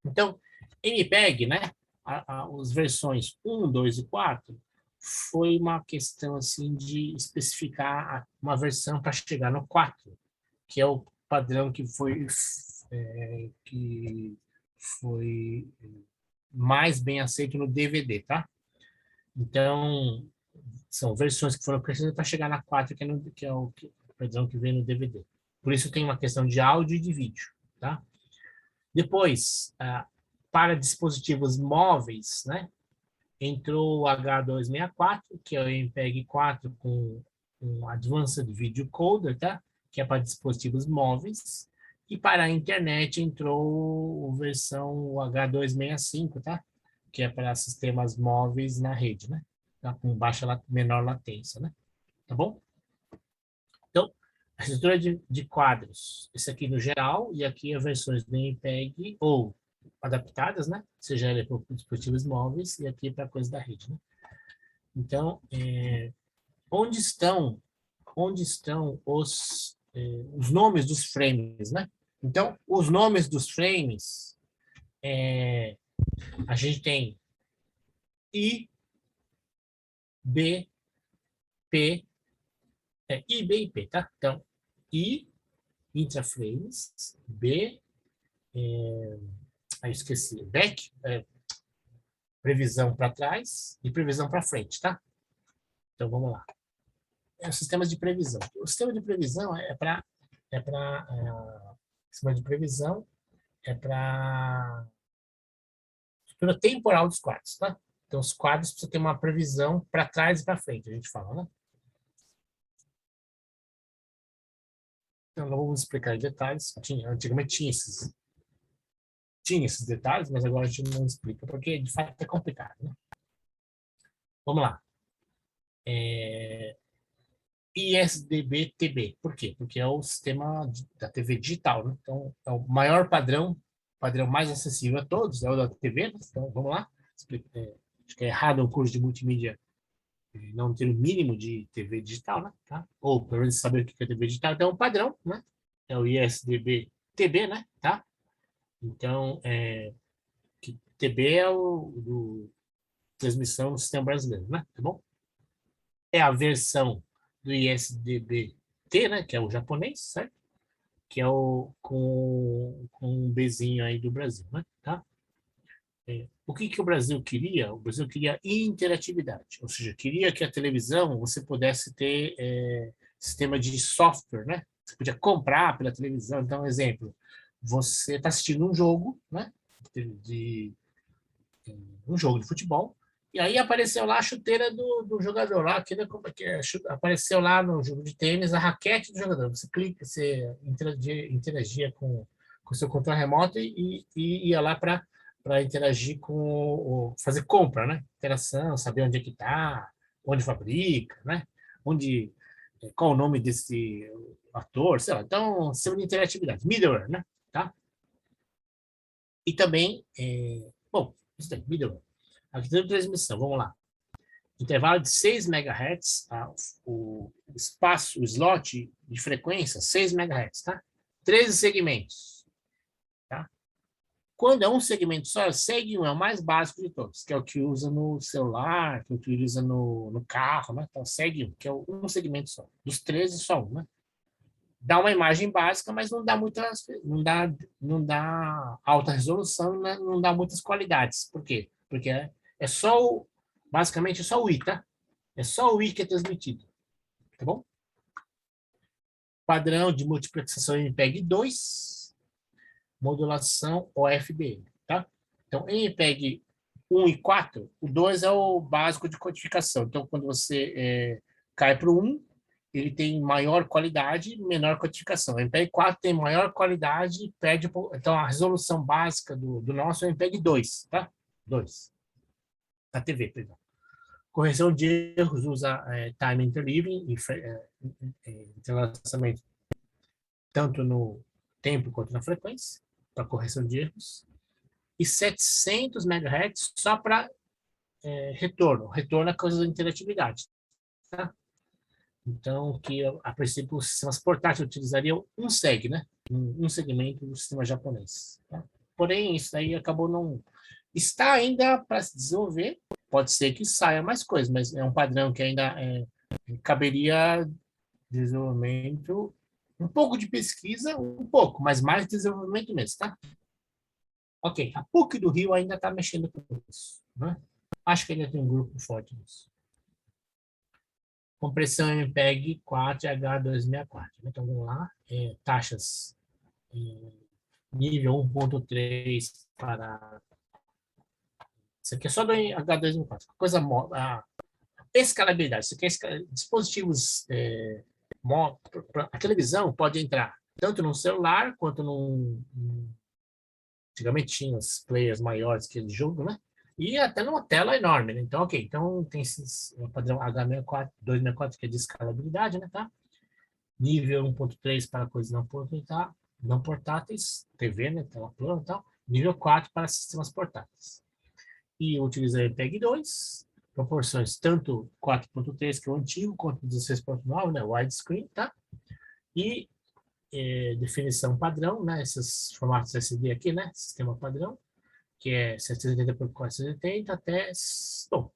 Então, MPEG, né? As versões 1, 2 e 4 foi uma questão assim de especificar uma versão para chegar no 4, que é o padrão que foi mais bem aceito no DVD, tá? Então, são versões que foram precisas para chegar na 4, que é o padrão que vem no DVD. Por isso tem uma questão de áudio e de vídeo, tá? Depois, para dispositivos móveis, né? Entrou o H264, que é o MPEG 4 com um Advanced Video Coder, tá? Que é para dispositivos móveis. E para a internet entrou a versão H265, tá? Que é para sistemas móveis na rede, né? Tá? Com menor latência, né? Tá bom? Então, a estrutura de quadros. Esse aqui no geral, e aqui as versões do MPEG ou adaptadas, né? Seja ele para dispositivos móveis e aqui para coisa da rede, né? Então, onde estão os nomes dos frames, né? Então, os nomes dos frames, a gente tem I, B, P, I, B e P, tá? Então, I, intraframes, B, aí esqueci, back, previsão para trás e previsão para frente, tá? Então, vamos lá. Os sistemas de previsão. O sistema de previsão sistema de previsão é para estrutura temporal dos quadros, tá? Então, os quadros precisam ter uma previsão para trás e para frente, a gente fala, né? Então, não vamos explicar em detalhes. Antigamente tinha esses detalhes, mas agora a gente não explica, porque de fato é complicado, né? Vamos lá. ISDB-TB. Por quê? Porque é o sistema da TV digital, né? Então, é o maior padrão mais acessível a todos, é o da TV, né? Então, vamos lá. Acho que é errado um curso de multimídia não ter o mínimo de TV digital, né? Tá? Ou pelo menos saber o que é TV digital. Então, é um padrão, né? É o ISDB-TB, né? Tá? Então, que TB é do transmissão no sistema brasileiro, né? Tá bom? É a versão do ISDB-T, né? Que é o japonês, certo? Que é o com um Bzinho aí do Brasil, né? Tá? O que o Brasil queria? O Brasil queria interatividade, ou seja, queria que a televisão você pudesse ter sistema de software, né? Você podia comprar pela televisão. Então, exemplo, você está assistindo um jogo, né? Um jogo de futebol, e aí apareceu lá a chuteira do jogador lá, apareceu lá no jogo de tênis a raquete do jogador. Você clica, você interagia com o seu controle remoto e ia lá para interagir fazer compra, né? Interação, saber onde é que está, onde fabrica, né? Qual o nome desse ator, sei lá. Então, seu de interatividade, middleware, né? Tá? E também, bom, isso daí, middleware. Arquitetura de transmissão, vamos lá. Intervalo de 6 MHz, tá? O espaço, o slot de frequência, 6 MHz, tá? 13 segmentos, tá? Quando é um segmento só, segue um, é o mais básico de todos, que é o que usa no celular, que utiliza no carro, né? Então, segue um, que é um segmento só. Dos 13, só um, né? Dá uma imagem básica, mas não dá alta resolução, né? Não dá muitas qualidades. Por quê? Porque é só basicamente é só o I, tá? É só o I que é transmitido, tá bom? Padrão de multiplexação MPEG 2, modulação OFDM, tá? Então, MPEG 1 e 4, o 2 é o básico de codificação. Então, quando você cai para o 1, ele tem maior qualidade, menor codificação. O MPEG 4 tem maior qualidade, perde. Então, a resolução básica do nosso é o MPEG 2, tá? 2. Da TV, perdão. Correção de erros usa time interleaving, entrelaçamento tanto no tempo quanto na frequência, para correção de erros. E 700 MHz só para retorno. Retorno é coisa da interatividade. Tá? Então, que a princípio os sistemas portáteis utilizariam um seg, né? Um segmento do sistema japonês. Tá? Porém, isso aí acabou não... Está ainda para se desenvolver, pode ser que saia mais coisas, mas é um padrão que ainda caberia desenvolvimento, um pouco de pesquisa, um pouco, mas mais desenvolvimento mesmo, tá? Ok, a PUC do Rio ainda está mexendo com isso, né? Acho que ainda tem um grupo forte nisso. Compressão MPEG 4 e H264. Então, vamos lá. Taxas nível 1.3 para... Isso aqui é só do H264. Coisa... escalabilidade. Você quer dispositivos... a televisão pode entrar tanto no celular quanto antigamente tinha os players maiores que eles jogam, né? E até numa tela enorme, né? Então, ok. Então, tem esses padrão H64, 264, que é de escalabilidade, né? Tá? Nível 1.3 para coisas não portáteis, TV, né? Tela plana e tal. Nível 4 para sistemas portáteis. E utiliza MPEG 2, proporções tanto 4.3, que é o antigo, quanto 16.9, né? Widescreen, tá? E definição padrão, né? Esses formatos SD aqui, né? Sistema padrão, que é 780 por 480 até, bom,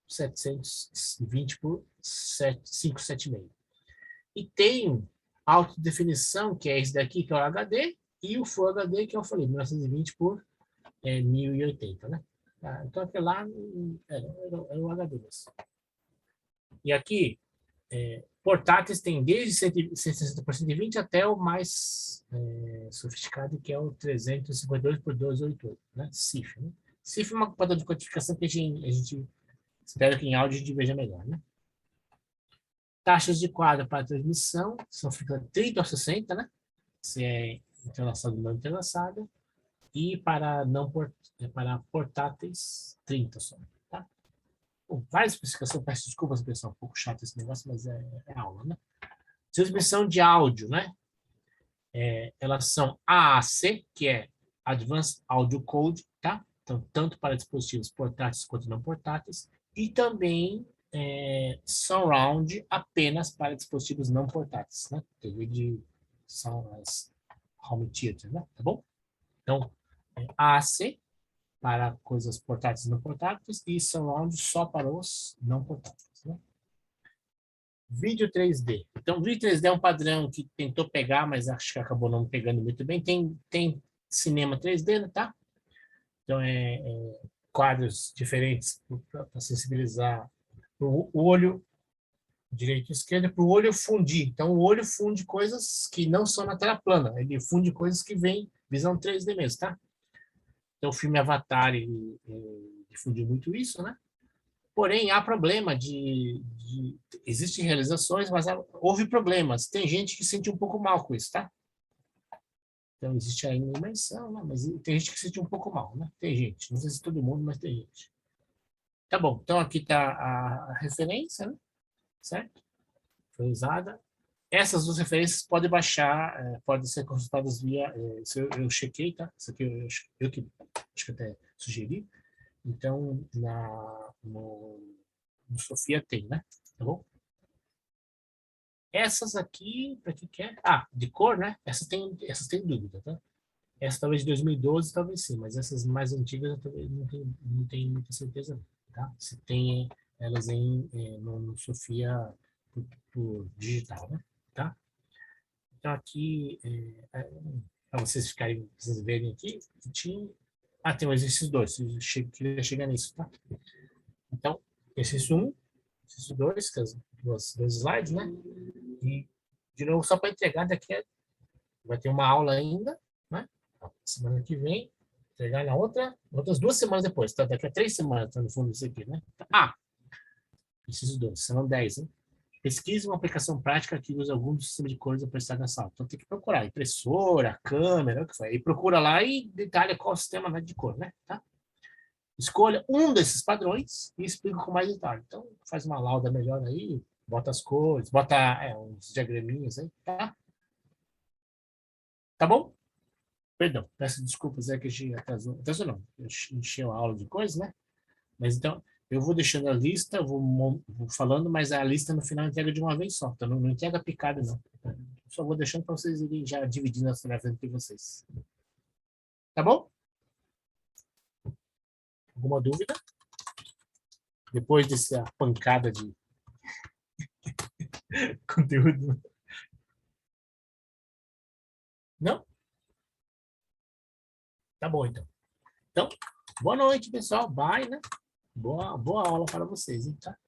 720 por 576. E tem alta definição, que é esse daqui, que é o HD, e o Full HD, que eu falei, 1920 por 1080, né? Então, aquele lá era o HD mesmo. E aqui, portáteis tem desde 160 por 120 até o mais sofisticado, que é o 352 por 288, né? CIF, né? CIF é uma padrão de codificação que a gente espera que em áudio a gente veja melhor, né? Taxas de quadro para transmissão são 30 ou 60, né? Se é entrelaçado ou não entrelaçado. E para portáteis, 30 só, tá? várias especificações, peço desculpas, pessoal, um pouco chato esse negócio, mas é aula, né? Transmissão de áudio, né? Elas são AAC, que é Advanced Audio Code, tá? Então, tanto para dispositivos portáteis quanto não portáteis, e também Surround apenas para dispositivos não portáteis, né? TV de Home Theater, né? Tá bom? Então, AAC para coisas portáteis e não portáteis e Surround só para os não portáteis, né? Vídeo 3D. Então, vídeo 3D é um padrão que tentou pegar, mas acho que acabou não pegando muito bem. Tem cinema 3D, né, tá? Então, quadros diferentes para sensibilizar o olho direito e esquerdo, para o olho fundir. Então, o olho funde coisas que não são na tela plana. Ele funde coisas que vêm visão 3D mesmo, tá? Então, o filme Avatar, ele difundiu muito isso, né? Porém, há problema existem realizações, mas houve problemas. Tem gente que sente um pouco mal com isso, tá? Então, existe aí uma imersão, né? Mas tem gente que sente um pouco mal, né? Tem gente. Não sei se todo mundo, mas tem gente. Tá bom. Então, aqui está a referência, né? Certo? Foi usada. Essas duas referências podem baixar, podem ser consultadas via... Isso eu chequei, tá? Isso aqui eu que acho que até sugeri. Então, no Sofia tem, né? Tá bom? Essas aqui, para que quer? De cor, né? Essas tem dúvida, tá? Essa talvez de 2012, talvez sim, mas essas mais antigas eu talvez não tenho muita certeza, tá? Se tem elas no Sofia por digital, né? Tá? Então aqui, para vocês verem aqui, tinha... tem o exercício 2, queria chegar nisso, tá? Então, exercício 1, exercício 2, que dois slides, né? E, de novo, só para entregar vai ter uma aula ainda, né? Semana que vem, entregar na outras 2 semanas depois, tá? Daqui a 3 semanas, tá no fundo isso aqui, né? Exercício 2, serão 10, hein? Pesquise uma aplicação prática que usa algum sistema de cores apreciado na sala. Então, tem que procurar impressora, câmera, o que for. E procura lá e detalha qual sistema de cor, né? Tá? Escolha um desses padrões e explica com mais detalhe. Então, faz uma lauda melhor aí, bota as cores, bota uns diagraminhas aí, tá? Tá bom? Perdão, peço desculpas, que a gente atrasou não, encheu a aula de coisas, né? Mas então, eu vou deixando a lista, vou falando, mas a lista no final entrega de uma vez só, então não entrega picada, não. Eu só vou deixando para vocês irem já dividindo as tarefas entre vocês. Tá bom? Alguma dúvida? Depois dessa pancada de conteúdo? Não? Tá bom, então. Então, boa noite, pessoal. Bye, né? Boa aula para vocês, hein, tá?